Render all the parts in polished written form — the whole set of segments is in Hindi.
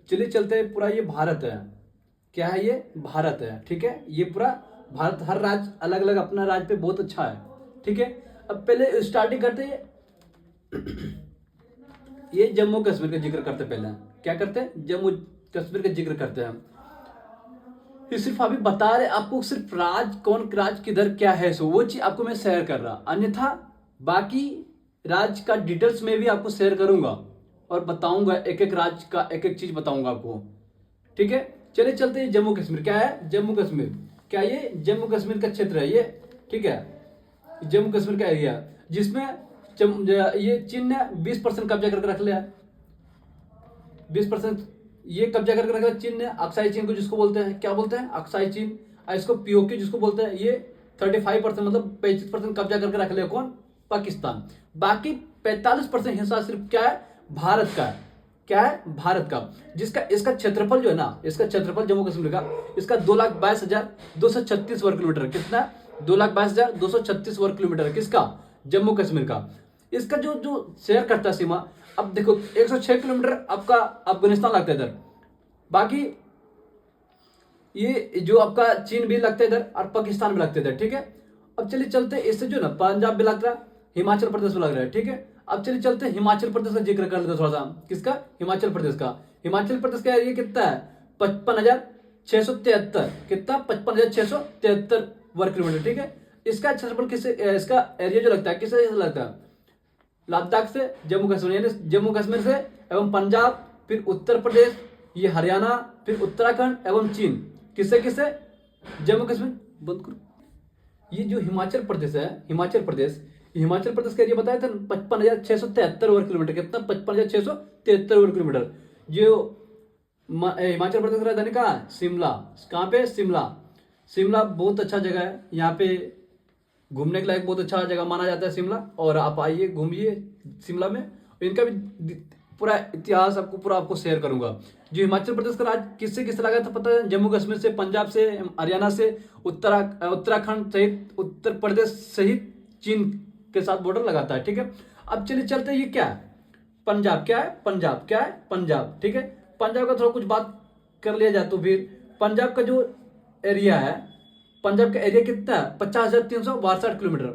चलिए चलते हैं, पूरा ये भारत है। क्या है ये? भारत है, ठीक है। ये पूरा भारत, हर राज्य अलग अलग अपना राज्य पे बहुत अच्छा है, ठीक है। अब पहले स्टार्टिंग करते हैं, ये जम्मू कश्मीर का जिक्र करते पहले। क्या करते हैं? जम्मू कश्मीर का जिक्र करते हैं। ये सिर्फ अभी बता रहे आपको, सिर्फ राज कौन राज किधर क्या है, सो वो चीज आपको मैं शेयर कर रहा। अन्यथा बाकी राज्य का डिटेल्स में भी आपको शेयर करूंगा और बताऊंगा, एक एक राज्य का एक एक चीज बताऊंगा आपको, ठीक है। चलिए चलते हैं, जम्मू कश्मीर क्या है? जम्मू कश्मीर क्या, ये जम्मू कश्मीर का क्षेत्र है ये, ठीक है। जम्मू कश्मीर का एरिया जिसमें ये चीन ने 20% कब्जा करके रख लिया। 20% ये कब्जा करके रखा चीन ने। अक्साई चीन को जिसको बोलते हैं, क्या बोलते हैं? अक्साई चीन। और इसको पीओके जिसको बोलते हैं, ये 35% मतलब 35% कब्जा करके रख लिया। कौन? पाकिस्तान। बाकी 45% हिस्सा सिर्फ क्या है? भारत का है। क्या है? भारत का। जिसका इसका क्षेत्रफल जो है ना, इसका क्षेत्रफल जम्मू कश्मीर का, इसका 2,22,236 वर्ग किलोमीटर। कितना? 2,22,236 वर्ग किलोमीटर। किसका? जम्मू कश्मीर का। इसका जो जो शेयर करता है सीमा, अब देखो 106 किलोमीटर आपका अफगानिस्तान लगता है इधर। बाकी ये जो आपका चीन भी लगता है इधर और पाकिस्तान भी लगता है इधर, ठीक है। अब चलिए चलते हैं, इससे जो ना पंजाब भी लग रहा है, हिमाचल प्रदेश भी लग रहा है, ठीक है। अब चलिए चलते हैं, हिमाचल प्रदेश का जिक्र कर लेते हैं थोड़ा सा। किसका? हिमाचल प्रदेश का। हिमाचल प्रदेश का एरिया कितना है? 55,673। कितना? 55,673 वर्ग किलोमीटर, ठीक है। इसका क्षेत्रफल किससे, इसका एरिया जो लगता है किससे लगता है? लद्दाख से, जम्मू कश्मीर, यानी जम्मू कश्मीर से एवं पंजाब, फिर उत्तर प्रदेश, ये हरियाणा, फिर उत्तराखंड एवं चीन। किससे किससे? जम्मू कश्मीर। बंद करो। ये जो हिमाचल प्रदेश है, हिमाचल प्रदेश का एरिया बताया था 55,673 वर्ग किलोमीटर। कितना? 55,673 वर्ग किलोमीटर। जो हिमाचल प्रदेश की राजधानी कहाँ है? शिमला। कहाँ पे? शिमला। शिमला बहुत अच्छा जगह है, यहाँ पे घूमने के लायक बहुत अच्छा जगह माना जाता है शिमला। और आप आइए, घूमिए शिमला में। इनका भी पूरा इतिहास आपको पूरा आपको शेयर करूंगा। जो हिमाचल प्रदेश का राज्य किससे किससे लगा था पता है? जम्मू कश्मीर से, पंजाब से, हरियाणा से, उत्तराखंड सहित, उत्तर प्रदेश सहित चीन के साथ बॉर्डर लगाता है, ठीक है। अब चलिए चलते हैं, ये क्या है? पंजाब। क्या है? पंजाब। क्या है? पंजाब, ठीक है। पंजाब का थोड़ा कुछ बात कर लिया जाए तो फिर पंजाब का जो एरिया है, पंजाब का एरिया कितना है? 50,362 किलोमीटर,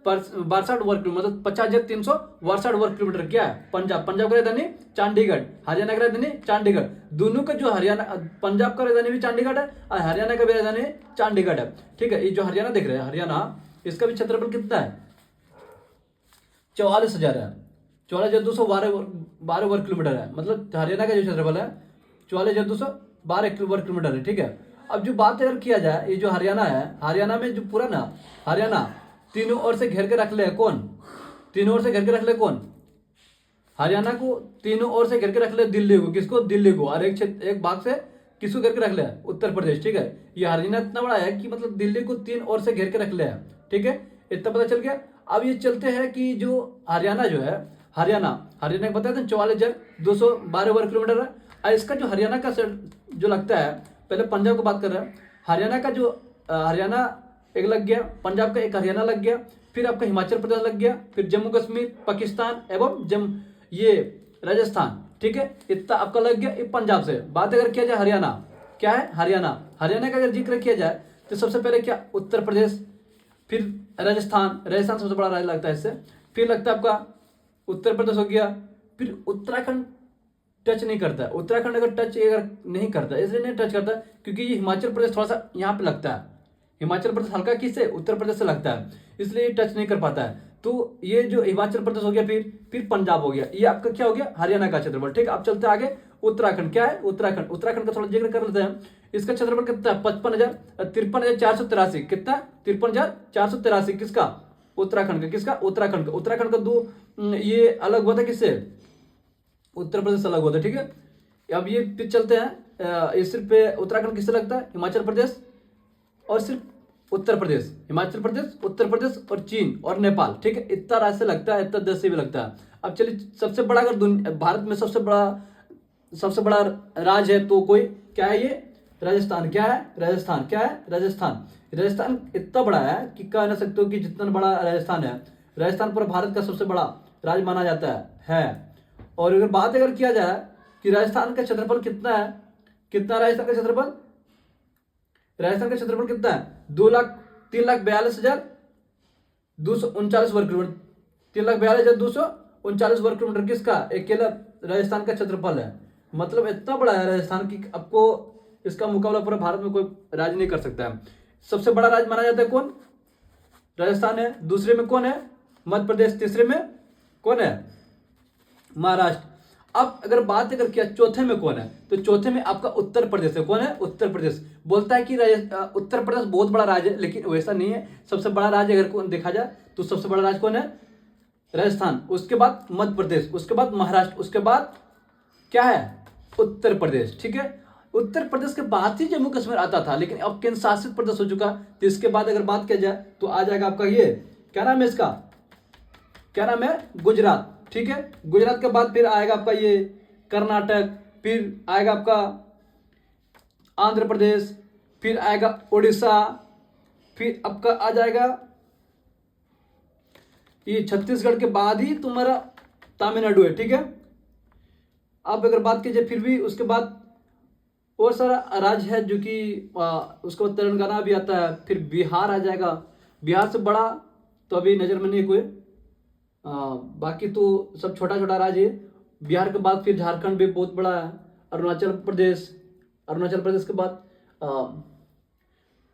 62 वर्ग किलोमीटर, मतलब 50,362 वर्ग किलोमीटर। क्या है? पंजाब। पंजाब का राजधानी चंडीगढ़, हरियाणा का राजधानी चंडीगढ़। दोनों का जो हरियाणा, पंजाब का राजधानी भी चंडीगढ़ है और हरियाणा का भी राजधानी चंडीगढ़ है, ठीक है। ये जो हरियाणा देख रहे हैं, हरियाणा, इसका भी क्षेत्रफल कितना है? 44,000 है। 44,212 वर्ग किलोमीटर है। मतलब हरियाणा का जो क्षेत्रफल है 44,212 वर्ग किलोमीटर है, ठीक है। अब जो बात अगर किया जाए, ये जो हरियाणा है, हरियाणा में जो पूरा ना हरियाणा तीनों ओर से घेर के रख ले कौन? तीनों ओर से घेर के रख ले कौन? हरियाणा को तीनों ओर से घेर के रख ले दिल्ली को। किसको? दिल्ली को। और एक क्षेत्र, एक भाग से किसको घेर के रख ले? उत्तर प्रदेश, ठीक है। ये हरियाणा इतना बड़ा है कि मतलब दिल्ली को 3 ओर से घेर के रख ले, ठीक है। इतना पता चल गया। अब ये चलते हैं कि जो हरियाणा जो है, हरियाणा हरियाणा बताया था 44,212 वर्ग किलोमीटर है। और इसका जो हरियाणा का जो लगता है, पहले पंजाब को बात कर रहे हैं। हरियाणा का जो हरियाणा एक लग गया, पंजाब का एक हरियाणा लग गया, फिर आपका हिमाचल प्रदेश लग गया, फिर जम्मू कश्मीर, पाकिस्तान एवं ये राजस्थान, ठीक है। इतना आपका लग गया। ये पंजाब से बात अगर किया जाए, हरियाणा क्या है? हरियाणा। हरियाणा का अगर जिक्र किया जाए तो सबसे पहले क्या? उत्तर प्रदेश, फिर राजस्थान। राजस्थान सबसे बड़ा राज्य लगता है इससे। फिर लगता है आपका उत्तर प्रदेश हो गया। फिर उत्तराखंड टच नहीं करता है। उत्तराखंड अगर टच अगर नहीं करता, इसलिए नहीं टच करता क्योंकि ये हिमाचल प्रदेश थोड़ा सा यहाँ पे लगता है। हिमाचल प्रदेश हल्का किससे? उत्तर प्रदेश से लगता है, इसलिए ये टच नहीं कर पाता है। तो ये जो हिमाचल प्रदेश हो गया, फिर पंजाब हो गया, ये आपका क्या हो गया? हरियाणा का क्षेत्रफल, ठीक है। अब चलते आगे, उत्तराखंड। क्या है? उत्तराखंड। उत्तराखंड का थोड़ा जिक्र कर लेते हैं। इसका क्षेत्रफल कितना है? 53,483। कितना? 53,483। किसका? उत्तराखंड का। किसका? उत्तराखंड का। उत्तराखंड का दो ये अलग हुआ था किससे? उत्तर प्रदेश अलग हुआ था, ठीक है। अब ये फिर चलते हैं, ये सिर्फ उत्तराखंड किससे लगता है? हिमाचल प्रदेश और सिर्फ उत्तर प्रदेश, हिमाचल प्रदेश, उत्तर प्रदेश और चीन और नेपाल, ठीक है। इतना राज्य से लगता है, इतना देश से भी लगता है। अब चलिए, सबसे बड़ा अगर भारत में सबसे बड़ा राज्य है तो कोई क्या है? ये राजस्थान। क्या है? राजस्थान। क्या है? राजस्थान। राजस्थान इतना बड़ा है कि कह ना सकते हो कि जितना बड़ा राजस्थान है, राजस्थान पूरा भारत का सबसे बड़ा राज्य माना जाता है। और अगर बात किया जाए कि राजस्थान का क्षेत्रफल कितना है, कितना राजस्थान का क्षेत्रफल, राजस्थान का क्षेत्रफल कितना है 3,42,239 वर्ग किलोमीटर, 3,42,239 वर्ग किलोमीटर किसका, अकेला राजस्थान का क्षेत्रफल है। मतलब इतना बड़ा है राजस्थान की, आपको इसका मुकाबला पूरा भारत में कोई राज्य नहीं कर सकता है। सबसे बड़ा राज्य माना जाता है कौन, राजस्थान है। दूसरे में कौन है, मध्य प्रदेश। तीसरे में कौन है, महाराष्ट्र। अब अगर बात अगर किया चौथे में कौन है, तो चौथे में आपका उत्तर प्रदेश है। कौन है, उत्तर प्रदेश। बोलता है कि उत्तर प्रदेश बहुत बड़ा राज्य है, लेकिन वैसा नहीं है। सबसे बड़ा राज्य अगर कौन देखा जाए तो सबसे बड़ा राज्य कौन है, राजस्थान। उसके बाद मध्य प्रदेश, उसके बाद महाराष्ट्र, उसके बाद क्या है, उत्तर प्रदेश। ठीक है, उत्तर प्रदेश के बाद ही जम्मू कश्मीर आता था, लेकिन अब केंद्र शासित प्रदेश हो चुका। तो इसके बाद अगर बात किया जाए तो आ जाएगा आपका ये, क्या नाम है इसका, क्या नाम है, गुजरात। ठीक है, गुजरात के बाद फिर आएगा आपका ये कर्नाटक, फिर आएगा आपका आंध्र प्रदेश, फिर आएगा उड़ीसा, फिर आपका आ जाएगा ये छत्तीसगढ़ के बाद ही तुम्हारा तमिलनाडु है। ठीक है, अब अगर बात कीजिए फिर भी उसके बाद और सारा राज्य है जो कि उसके बाद तेलंगाना भी आता है, फिर बिहार आ जाएगा। बिहार से बड़ा तो अभी नज़र में नहीं कोई, बाकी तो सब छोटा छोटा राज्य है। बिहार के बाद फिर झारखंड भी बहुत बड़ा है, अरुणाचल प्रदेश, अरुणाचल प्रदेश के बाद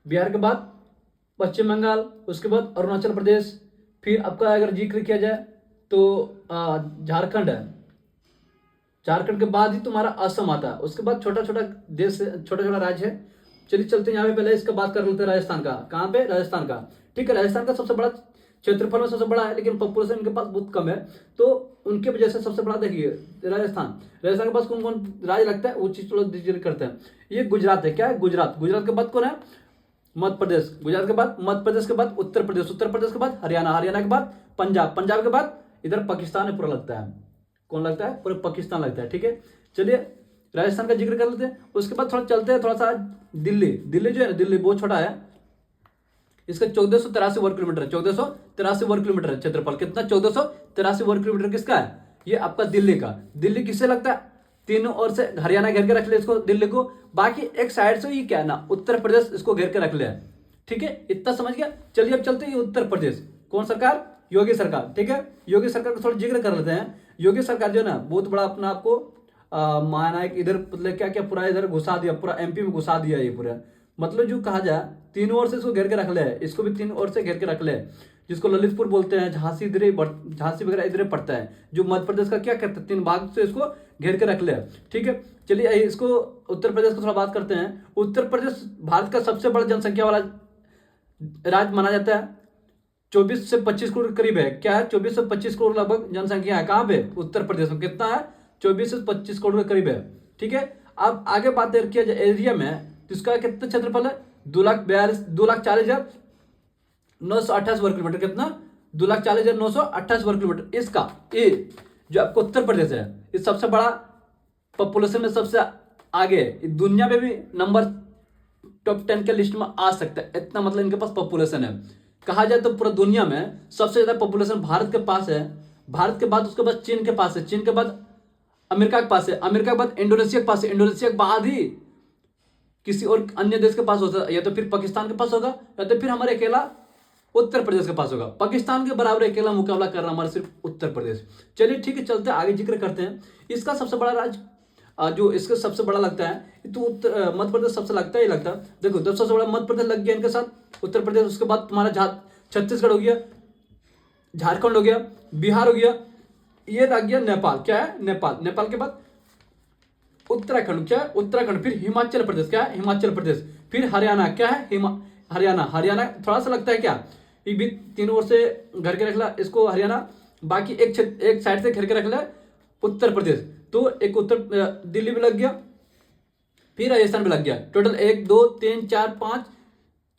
बिहार के बाद पश्चिम बंगाल, उसके बाद अरुणाचल प्रदेश, फिर आपका अगर जिक्र किया जाए तो झारखंड है। झारखंड के बाद ही तुम्हारा असम आता है। उसके बाद छोटा छोटा देश, छोटा छोटा राज्य है। चलिए चलते हैं यहाँ पे, पहले इसका बात कर लेते हैं राजस्थान का। कहाँ पे, राजस्थान का। ठीक है, राजस्थान का सबसे बड़ा क्षेत्रफल में सबसे बड़ा है, लेकिन पॉपुलेशन इनके पास बहुत कम है, तो उनके वजह से सबसे बड़ा देखिए राजस्थान। राजस्थान के पास कौन कौन राज्य लगता है वो चीज थोड़ा जिक्र करते हैं। ये गुजरात है, क्या है, गुजरात। गुजरात के बाद कौन है, मध्य प्रदेश। गुजरात के बाद मध्य प्रदेश के बाद उत्तर प्रदेश, उत्तर प्रदेश के बाद हरियाणा, हरियाणा के बाद पंजाब, पंजाब के बाद इधर पाकिस्तान में पूरा लगता है। कौन लगता है, पूरा पाकिस्तान लगता है। ठीक है, चलिए राजस्थान का जिक्र कर लेते हैं। उसके बाद थोड़ा चलते हैं थोड़ा सा दिल्ली। दिल्ली जो है ना, दिल्ली बहुत छोटा है। इसका 1483 वर्ग किलोमीटर है, 1483 वर्ग किलोमीटर है क्षेत्रफल। कितना, 1483 वर्ग किलोमीटर किसका है, ये आपका दिल्ली का। दिल्ली किससे लगता है, तीनों ओर से हरियाणा घेर के रख ले इसको, दिल्ली को। बाकी एक साइड से ये क्या है ना, उत्तर प्रदेश इसको घेर के रख ले। ठीक है, इतना समझ गया। चलिए अब चलते हैं उत्तर प्रदेश। कौन सरकार, योगी सरकार। ठीक है, योगी सरकार का थोड़ा जिक्र कर लेते हैं। योगी सरकार जो है ना, बहुत बड़ा अपना आपको महानायक इधर, मतलब क्या क्या पूरा इधर घुसा दिया, पूरा एमपी में घुसा दिया ये पूरा। मतलब जो कहा जाए तीनों ओर से इसको घेर के रख ले, इसको भी तीनों ओर से घेर के रख ले, जिसको ललितपुर बोलते हैं, झांसी इधर, झांसी वगैरह इधर पड़ता है। जो मध्य प्रदेश का क्या करते हैं, 3 भाग से इसको घेर के रख ले। ठीक है, चलिए इसको उत्तर प्रदेश को थोड़ा बात करते हैं। उत्तर प्रदेश भारत का सबसे बड़ा जनसंख्या वाला राज्य माना जाता है। 24 से 25 करोड़ के करीब है। क्या है, 24 से 25 करोड़ लगभग जनसंख्या है। कहाँ पे, उत्तर प्रदेश में। कितना है, 24 से 25 करोड़ के करीब है। ठीक है, अब आगे बात किया जाए एरिया में, तो इसका कितना क्षेत्रफल है, 2,40,928 वर्ग किलोमीटर। कितना, 2,40,928 वर्ग किलोमीटर इसका। ये जो आपको उत्तर प्रदेश है, ये सबसे बड़ा पॉपुलेशन में सबसे आगे है। दुनिया में भी नंबर टॉप 10 के लिस्ट में आ सकता है, इतना मतलब इनके पास पॉपुलेशन है। कहा जाए तो पूरा दुनिया में सबसे ज्यादा पॉपुलेशन भारत के पास है। भारत के बाद उसके बाद चीन के पास है, चीन के बाद अमेरिका के पास है, अमेरिका के बाद इंडोनेशिया के पास है, इंडोनेशिया के बाद ही किसी और अन्य देश के पास होता है, या तो फिर पाकिस्तान के पास होगा, या तो फिर हमारे अकेला उत्तर प्रदेश के पास होगा। पाकिस्तान के बराबर अकेला मुकाबला कर रहा हमारा सिर्फ उत्तर प्रदेश। चलिए ठीक है, चलते आगे जिक्र करते हैं। इसका सबसे बड़ा राज्य जो इसका सबसे बड़ा लगता है तो मध्य प्रदेश सबसे लगता ही लगता है। देखो जब सबसे बड़ा मध्य प्रदेश लग गया इनके साथ, उत्तर प्रदेश, उसके बाद तुम्हारा छत्तीसगढ़ हो गया, झारखंड हो गया, बिहार हो गया, ये लग गया नेपाल। क्या है, नेपाल। नेपाल के बाद उत्तराखंड। क्या है, उत्तराखंड। फिर हिमाचल प्रदेश। क्या है, हिमाचल प्रदेश। फिर हरियाणा। क्या है, हरियाणा। हरियाणा थोड़ा सा लगता है क्या, ये भी तीनों ओर से घर के रख ला इसको, हरियाणा। बाकी एक साइड से घेर के रख ला उत्तर प्रदेश। तो एक उत्तर दिल्ली भी लग गया, फिर राजस्थान भी लग गया। टोटल 1 2 3 4 5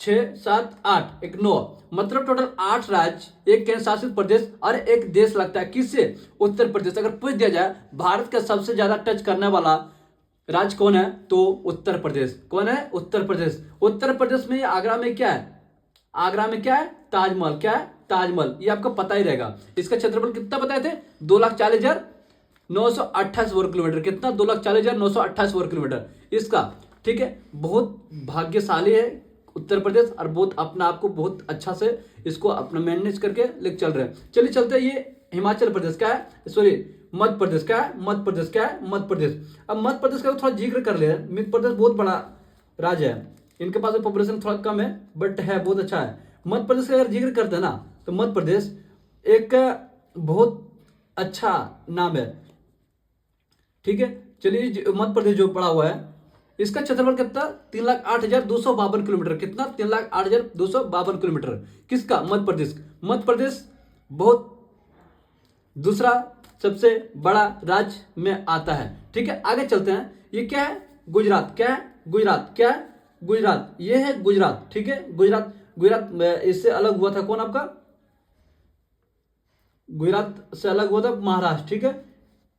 6 7 8 1 9, मतलब टोटल 8 राज्य, एक केंद्र शासित प्रदेश और एक देश लगता है। किससे, उत्तर प्रदेश। अगर पूछ दिया जाए भारत का सबसे ज्यादा टच करने वाला राज्य कौन है, तो उत्तर प्रदेश। कौन है, उत्तर प्रदेश। उत्तर प्रदेश में आगरा में क्या है, आगरा में क्या है, ताजमहल। क्या है, ताजमहल। ये आपको पता ही रहेगा। इसका क्षेत्रफल कितना बताए थे, 2,40,000 928 वर्ग किलोमीटर। कितना? 2,40,928 वर्ग किलोमीटर इसका, ठीक है। बहुत भाग्यशाली है उत्तर प्रदेश, और बहुत अपना आपको बहुत अच्छा से इसको अपना मैनेज करके लेके चल रहे हैं। चलिए चलते हैं, ये हिमाचल प्रदेश का है, सॉरी मध्य प्रदेश का है, मध्य प्रदेश का है, मध्य प्रदेश। अब मध्य प्रदेश का थोड़ा जिक्र कर ले। मध्य प्रदेश बहुत बड़ा राज्य है, इनके पास पॉपुलेशन थोड़ा कम है बट है बहुत अच्छा है। मध्य प्रदेश का अगर जिक्र करते हैं ना, तो मध्य प्रदेश एक बहुत अच्छा नाम है, ठीक है। चलिए मध्य प्रदेश जो पड़ा हुआ है, इसका क्षेत्रफल कितना? 3,08,252 किलोमीटर। कितना? 3,08,252 किलोमीटर। किसका? मध्य प्रदेश। मध्य प्रदेश बहुत दूसरा सबसे बड़ा राज्य में आता है, ठीक है। आगे चलते हैं, ये क्या है? गुजरात। क्या है? गुजरात। क्या है? गुजरात। ये है गुजरात, ठीक है। गुजरात, गुजरात इससे अलग हुआ था कौन आपका? गुजरात से अलग हुआ था महाराष्ट्र, ठीक है।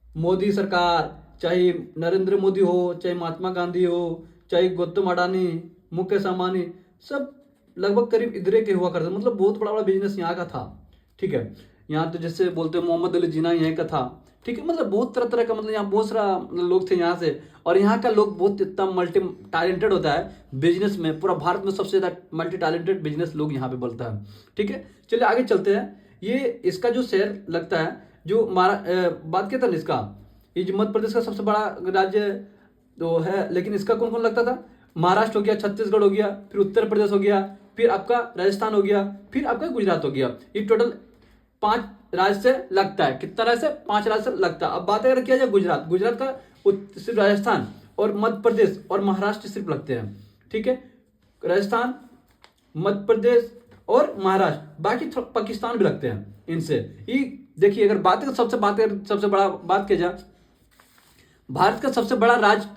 मोदी सरकार, चाहे नरेंद्र मोदी हो, चाहे महात्मा गांधी हो, चाहे गौतम अडानी, मुकेश अंबानी, सब लगभग करीब इधर के हुआ करते, मतलब बहुत बड़ा बड़ा बिजनेस यहाँ का था, ठीक है। यहाँ तो जैसे बोलते हैं मोहम्मद अली जिन्ना यहीं का था, ठीक है। मतलब बहुत तरह तरह का, मतलब यहाँ बहुत सारा लोग थे यहाँ से, और यहाँ का लोग बहुत इतना मल्टी टैलेंटेड होता है बिजनेस में। पूरा भारत में सबसे ज़्यादा मल्टी टैलेंटेड बिजनेस लोग यहाँ पे बोलता है, ठीक है। चलिए आगे चलते हैं। ये इसका जो शहर लगता है, जो बात कहता है ना इसका, ये जो मध्य प्रदेश का सबसे बड़ा राज्य तो है, लेकिन इसका कौन कौन लगता था? महाराष्ट्र हो गया, छत्तीसगढ़ हो गया, फिर उत्तर प्रदेश हो गया, फिर आपका राजस्थान हो गया, फिर आपका गुजरात हो गया। ये टोटल 5 राज्य से लगता है। कितना राज्य से? 5 राज्य से लगता है। अब बात अगर किया जाए गुजरात, गुजरात का सिर्फ राजस्थान और मध्य प्रदेश और महाराष्ट्र सिर्फ लगते हैं, ठीक है। राजस्थान, मध्य प्रदेश और महाराष्ट्र, बाकी पाकिस्तान भी लगते हैं इनसे। ये देखिए, अगर सबसे बड़ा बात किया जाए, भारत का सबसे बड़ा राज्य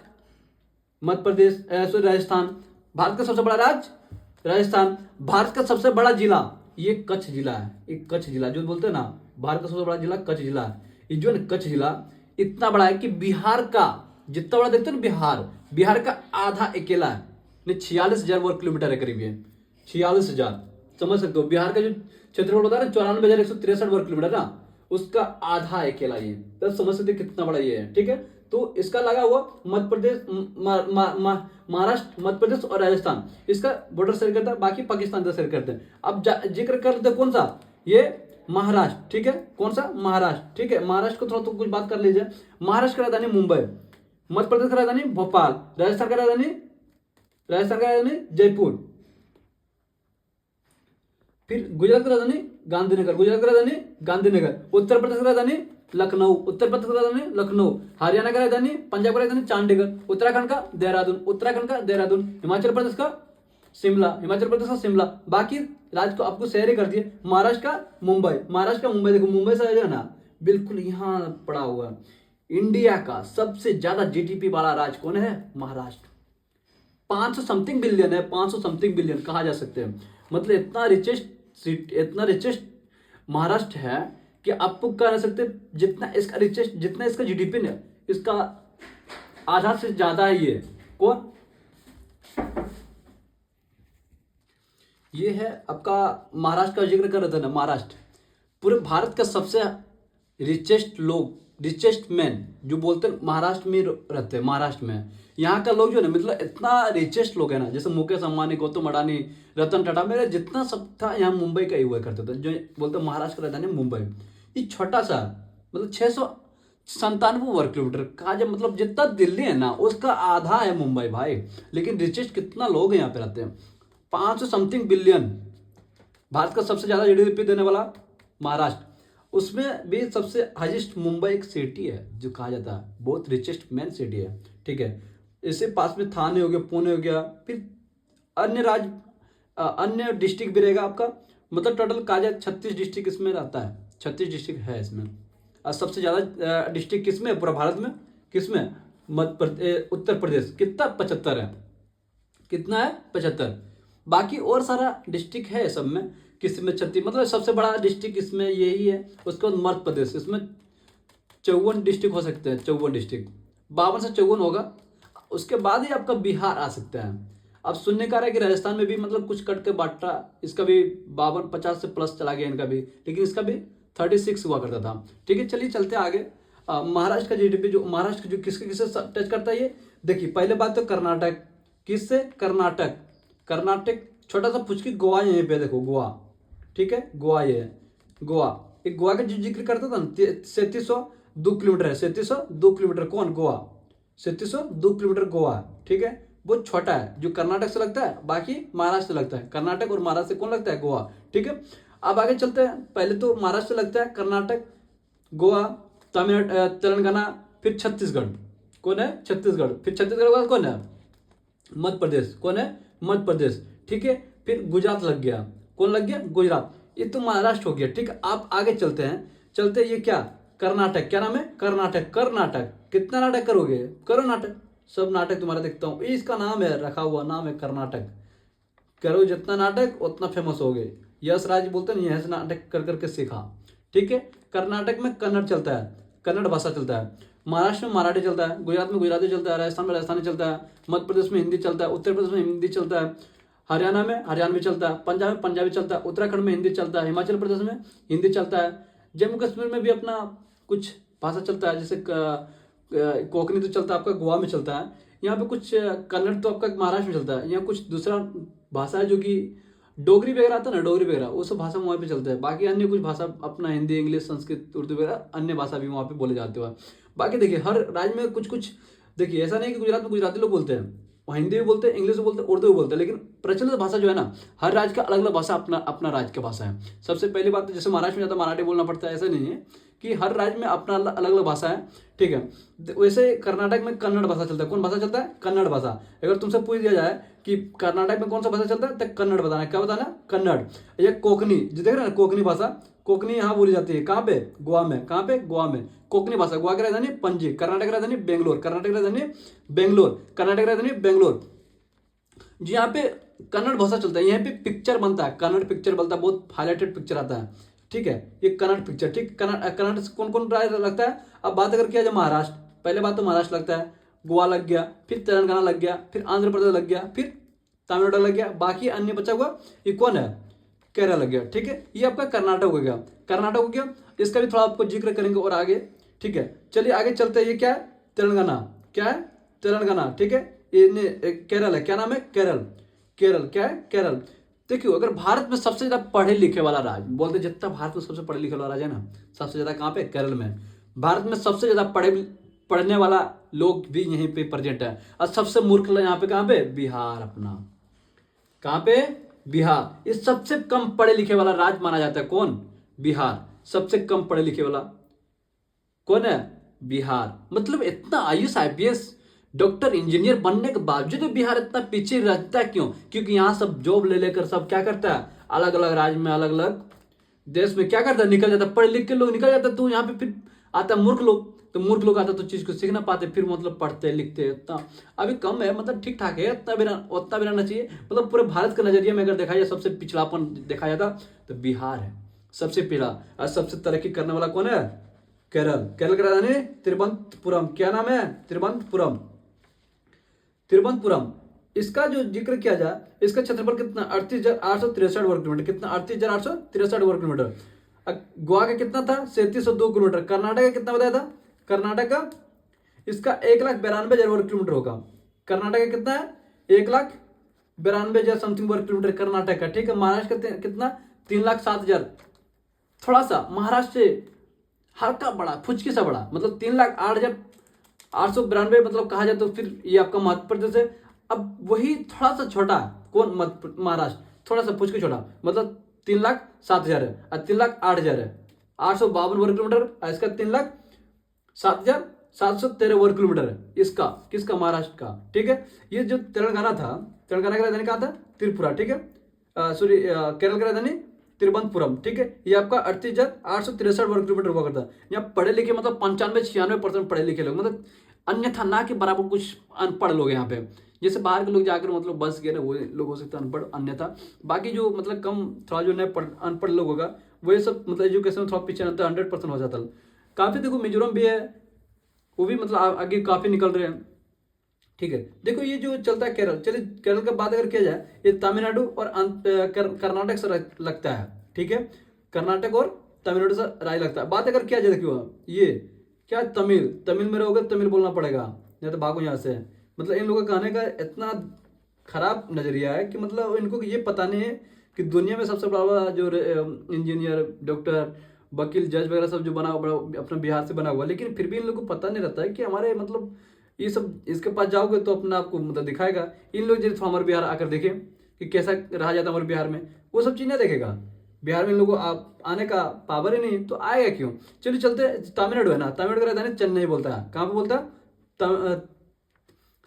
मध्य प्रदेश, राजस्थान। भारत का सबसे बड़ा राज्य राजस्थान। भारत का सबसे बड़ा जिला ये कच्छ जिला है। ये कच्छ जिला जो बोलते हैं ना, भारत का सबसे बड़ा जिला कच्छ जिला है। ये जो है कच्छ जिला इतना बड़ा है कि बिहार का जितना बड़ा देखते हैं ना, बिहार का आधा अकेला है। 46,000 वर्ग किलोमीटर है करीब, ये 46,000, समझ सकते हो। बिहार का जो क्षेत्रफल होता है ना 94,163 वर्ग किलोमीटर ना, उसका आधा अकेला ये, तब समझ सकते कितना बड़ा ये है, ठीक है। तो इसका लगा हुआ मध्य प्रदेश, महाराष्ट्र, मध्य प्रदेश और राजस्थान, इसका बॉर्डर शेयर करता है, बाकी पाकिस्तान से शेयर करते हैं। अब जिक्र कर लेते कौन सा? ये महाराष्ट्र, ठीक है। कौन सा? महाराष्ट्र, ठीक है। महाराष्ट्र को थोड़ा तो कुछ बात कर लीजिए। महाराष्ट्र की राजधानी मुंबई, मध्य प्रदेश की राजधानी भोपाल, राजस्थान की राजधानी जयपुर, फिर गुजरात की राजधानी गांधीनगर, उत्तर प्रदेश की राजधानी लखनऊ, हरियाणा की राजधानी, पंजाब की राजधानी चंडीगढ़, उत्तराखंड का देहरादून, हिमाचल प्रदेश का शिमला, बाकी राज्य को आपको शहर ही कर दिए। महाराष्ट्र का मुंबई, देखो मुंबई से जो है ना बिल्कुल यहाँ पड़ा हुआ है। इंडिया का सबसे ज्यादा जीडीपी वाला राज्य कौन है? महाराष्ट्र। 500 समथिंग बिलियन है, 500 समथिंग बिलियन कहा जा सकते हैं। मतलब इतना रिचेस्ट महाराष्ट्र है कि आपको कह सकते जितना इसका जीडीपी ने, इसका आधा से ज्यादा है। ये कौन? ये है आपका महाराष्ट्र का जिक्र कर रहे थे ना, महाराष्ट्र पूरे भारत का सबसे रिचेस्ट मैन जो बोलते हैं महाराष्ट्र में रहते हैं। महाराष्ट्र में यहाँ का लोग जो है ना, मतलब इतना रिचेस्ट लोग है ना, जैसे मुकेश अंबानी, गौतम अडानी, रतन टाटा, मेरे जितना सब था यहाँ मुंबई का ही हुआ करते थे। जो बोलते हैं महाराष्ट्र का राजधानी मुंबई, ये छोटा सा मतलब 697 वर्ग किलोमीटर कहा जाए, मतलब जितना दिल्ली है ना उसका आधा है मुंबई भाई। लेकिन रिचेस्ट कितना लोग यहाँ पे रहते हैं? 500 समथिंग बिलियन। भारत का सबसे ज्यादा जीडीपी देने वाला महाराष्ट्र, उसमें भी सबसे हाईएस्ट मुंबई एक सिटी है जो कहा जाता है बहुत रिचेस्ट मैन सिटी है, ठीक है। इससे पास में थाने हो गया, पुणे हो गया, फिर अन्य डिस्ट्रिक्ट भी रहेगा आपका। मतलब टोटल कहा जाए 36 डिस्ट्रिक्ट इसमें रहता है, 36 डिस्ट्रिक्ट है इसमें। और सबसे ज्यादा डिस्ट्रिक्ट किसमें पूरा भारत में? किसमें? उत्तर प्रदेश। कितना? 75 है। कितना है? 75। बाकी और सारा डिस्ट्रिक्ट है सब में, किसी में 36, मतलब सबसे बड़ा डिस्ट्रिक्ट इसमें यही है। उसके बाद मध्य प्रदेश, इसमें 54 डिस्ट्रिक्ट हो सकते हैं, 54 डिस्ट्रिक्ट, 52 से 54 होगा। उसके बाद ही आपका बिहार आ सकता है। अब सुनने का रहा है कि राजस्थान में भी मतलब कुछ कट के बांटा, इसका भी 52-50 से प्लस चला गया इनका भी, लेकिन इसका भी 36 हुआ करता था, ठीक है। चलिए चलते आगे। महाराष्ट्र का जीडीपी, जो महाराष्ट्र जो किसके किससे टच करता है ये देखिए। पहले बात तो कर्नाटक, किससे? कर्नाटक। कर्नाटक छोटा सा पुचकी गोवा यहीं पे देखो, गोवा, ठीक है, गोवा ये है, गोवा। एक गोवा का जो जिक्र करता था ना, 3702 किलोमीटर है, 3702 किलोमीटर। कौन? गोवा। 3702 किलोमीटर गोवा, ठीक है, वो छोटा है, जो कर्नाटक से लगता है, बाकी महाराष्ट्र से लगता है। कर्नाटक और महाराष्ट्र से कौन लगता है? गोवा, ठीक है। अब आगे चलते हैं, पहले तो महाराष्ट्र से लगता है कर्नाटक, गोवा, तमिलनाडु, तेलंगाना, फिर छत्तीसगढ़। कौन है? छत्तीसगढ़। फिर छत्तीसगढ़ के बाद कौन है? मध्य प्रदेश। कौन है? मध्य प्रदेश, ठीक है। फिर गुजरात लग गया। कौन लग गया? गुजरात। ये तो महाराष्ट्र हो गया, ठीक है। आप आगे चलते हैं, चलते ये क्या? कर्नाटक। क्या नाम है? कर्नाटक। कर्नाटक। कितना नाटक करोगे? करो नाटक, सब नाटक तुम्हारा देखता हूँ। इसका नाम है, रखा हुआ नाम है कर्नाटक। करो जितना नाटक उतना फेमस हो गए। यश राज बोलते हैं, यश नाटक कर करके सीखा, ठीक है। कर्नाटक में कन्नड़ चलता है, कन्नड़ भाषा चलता है। महाराष्ट्र में मराठी चलता है, गुजरात में गुजराती चलता है, राजस्थान में राजस्थानी चलता है, मध्य प्रदेश में हिंदी चलता है, उत्तर प्रदेश में हिंदी चलता है, हरियाणा में हरियाणवी चलता है, पंजाब में पंजाबी चलता है, उत्तराखंड में हिंदी चलता है, हिमाचल प्रदेश में हिंदी चलता है, जम्मू कश्मीर में भी अपना कुछ भाषा चलता है, जैसे कोंकणी तो चलता है आपका, गोवा में चलता है। यहाँ पे कुछ कन्नड़ तो आपका महाराष्ट्र में चलता है। यहाँ कुछ दूसरा भाषा है जो कि डोगरी वगैरह आता है ना, डोगरी वगैरह, वो सब भाषा वहाँ पे चलता है। बाकी अन्य कुछ भाषा अपना हिंदी, इंग्लिश, संस्कृत, उर्दू वगैरह अन्य भाषा भी वहाँ पे बोले जाते हैं। बाकी देखिए हर राज्य में कुछ कुछ, देखिए ऐसा नहीं कि गुजरात में गुजराती लोग बोलते हैं, वहाँ हिंदी भी बोलते हैं, इंग्लिश भी बोलते हैं, उर्दू भी बोलते हैं, लेकिन प्रचलित भाषा जो है ना, हर राज्य का अलग अलग भाषा अपना अपना राज्य की भाषा है। सबसे पहली बात तो जैसे महाराष्ट्र में ज़्यादा मराठी बोलना पड़ता है, ऐसा नहीं है कि हर राज्य में अपना अलग अलग भाषा है, ठीक है। वैसे कर्नाटक में कन्नड़ भाषा चलता है। कौन भाषा चलता है? कन्नड़ भाषा। अगर तुमसे पूछ दिया जाए कि कर्नाटक में कौन सा भाषा चलता है, तो कन्नड़ बताना है। क्या बताना? कन्नड़। या कोकनी, जो देख रहे हैं ना, कोकनी भाषा, कोकनी यहाँ बोली जाती है। कहाँ पे? गोवा में। कहाँ पे? गोवा में। कोकनी भाषा। गोवा की राजधानी पणजी, कर्नाटक की राजधानी बेंगलोर, कर्नाटक की राजधानी बेंगलोर, कर्नाटक की राजधानी बेंगलोर। जी यहाँ पे कन्नड़ भाषा चलता है। यहाँ पे पिक्चर बनता है, कन्नड़ पिक्चर बनता है, बहुत हाईलाइटेड पिक्चर आता है, ठीक है। ये कन्नड़ पिक्चर, ठीक। कन्नड़ से कौन कौन राज्य लगता है? अब बात अगर किया जाए महाराष्ट्र, पहले बात तो महाराष्ट्र लगता है, गोवा लग गया, फिर तेलंगाना लग गया, फिर आंध्र प्रदेश लग गया, फिर तमिलनाडु लग गया, बाकी अन्य बचा हुआ ये कौन है? केरल लग गया, ठीक है। ये आपका कर्नाटक हो गया, कर्नाटक हो गया। इसका भी थोड़ा आपको जिक्र करेंगे और आगे, ठीक है। चलिए आगे चलते हैं। ये क्या है? तेलंगाना। क्या है? तेलंगाना, ठीक है। ये केरल है। क्या नाम है? केरल। केरल क्या है? केरल। देखियो अगर भारत में सबसे ज्यादा पढ़े लिखे वाला राज्य बोलते, जितना भारत में सबसे पढ़े लिखे वाला राज्य है ना, सबसे ज्यादा कहाँ पे? केरल में। भारत में सबसे ज्यादा पढ़ने वाला लोग भी यहीं पे प्रेजेंट है। और सबसे मूर्ख यहाँ पे कहाँ पे? बिहार अपना। कहाँ पे? बिहार। ये सबसे कम पढ़े लिखे वाला राज्य माना जाता है। कौन? बिहार। सबसे कम पढ़े लिखे वाला कौन है? बिहार। मतलब इतना आईएएस आईपीएस डॉक्टर इंजीनियर बनने के बावजूद बिहार इतना पीछे रहता है। क्यों? क्योंकि यहाँ सब जॉब ले लेकर सब क्या करता है, अलग अलग राज्य में, अलग अलग देश में क्या करता है, निकल जाता है। पढ़े लिख के लोग निकल जाता है, तो यहाँ पे फिर आता है मूर्ख लोग। तो मूर्ख लोग आता तो चीज को सीख ना पाते, फिर मतलब पढ़ते लिखते उतना अभी कम है, मतलब ठीक ठाक है, उतना भी रहना चाहिए। मतलब पूरे भारत के नजरिए में अगर देखा जाए, सबसे पिछड़ापन देखा जाता तो बिहार है सबसे पिछड़ा। और सबसे तरक्की करने वाला कौन है? केरल। केरल की राजधानी तिरुवनंतपुरम। क्या नाम है? तिरुवनंतपुरम। तिरुवनंतपुरम। इसका जो जिक्र किया जाए, इसका क्षेत्रफल कितना? 38,863 वर्ग किलोमीटर। कितना? 38,863 वर्ग किलोमीटर। गोवा का कितना था? 3702 किलोमीटर। कर्नाटक का कितना बताया था? कर्नाटक का इसका 1,92,000 वर्ग किलोमीटर होगा। कर्नाटक का कितना है? 1,92,000 समथिंग वर्ग किलोमीटर कर्नाटक का, ठीक है। महाराष्ट्र का कितना? 3,07,000। थोड़ा सा महाराष्ट्र से हल्का बड़ा, फुचकी सा बड़ा, मतलब 3,08,892 मतलब कहा जाए तो फिर ये आपका मध्य प्रदेश है। अब वही थोड़ा सा छोटा, कौन? महाराष्ट्र थोड़ा सा फुचकी छोटा, मतलब 3,07,000 है और 3,08,000 है, 852 वर्ग किलोमीटर। इसका 3,07,713 वर्ग किलोमीटर है इसका। किसका? महाराष्ट्र का, ठीक है। ये जो तेलंगाना था, तेलंगाना की राजधानी कहाँ था? त्रिपुरा, ठीक है। सॉरी, केरल की राजधानी तिरुवनंतपुरम, ठीक है। ये आपका 38,863 वर्ग किलोमीटर हुआ करता है। यहाँ पढ़े लिखे मतलब 95-96% पढ़े लिखे लोग, मतलब अन्यथा ना के बराबर कुछ अनपढ़ लोग यहाँ पे। जैसे बाहर के लोग जाकर मतलब बस गए ना, वो लोग हो सकते हैं अनपढ़, अन्यथा बाकी जो मतलब कम थोड़ा जो नए अनपढ़ लोग होगा वो ये सब मतलब एजुकेशन थोड़ा पीछे रहता है, 100% हो जाता है। काफ़ी देखो मिजोरम भी है, वो भी मतलब आगे काफ़ी निकल रहे हैं, ठीक है। देखो ये जो चलता है केरल, चलिए केरल का बात अगर किया जाए, ये तमिलनाडु और कर्नाटक से लगता है, ठीक है। कर्नाटक और तमिलनाडु से राज्य लगता है। बात अगर किया जाए, देखियो ये क्या तमिल, तमिल में रहोगे तमिल बोलना पड़ेगा, नहीं तो भागो यहाँ से। मतलब इन लोगों का कहने का इतना खराब नजरिया है कि मतलब इनको ये पता नहीं है कि दुनिया में सबसे बड़ा जो इंजीनियर, डॉक्टर, वकील, जज वगैरह सब जो बना बड़ा अपना बिहार से बना हुआ, लेकिन फिर भी इन लोगों को पता नहीं रहता है कि हमारे मतलब ये सब इसके पास जाओगे तो अपना आपको मतलब दिखाएगा। इन लोग जैसे हमारे बिहार आकर देखे कि कैसा रहा जाता है हमारे बिहार में, वो सब चीज़ नहीं देखेगा। बिहार में इन लोगों को आप आने का पावर ही नहीं, तो आएगा क्यों। चलिए चलते, तमिलनाडु है ना, तमिलनाडु का राजधानी चेन्नई बोलता है। कहाँ पे बोलता है?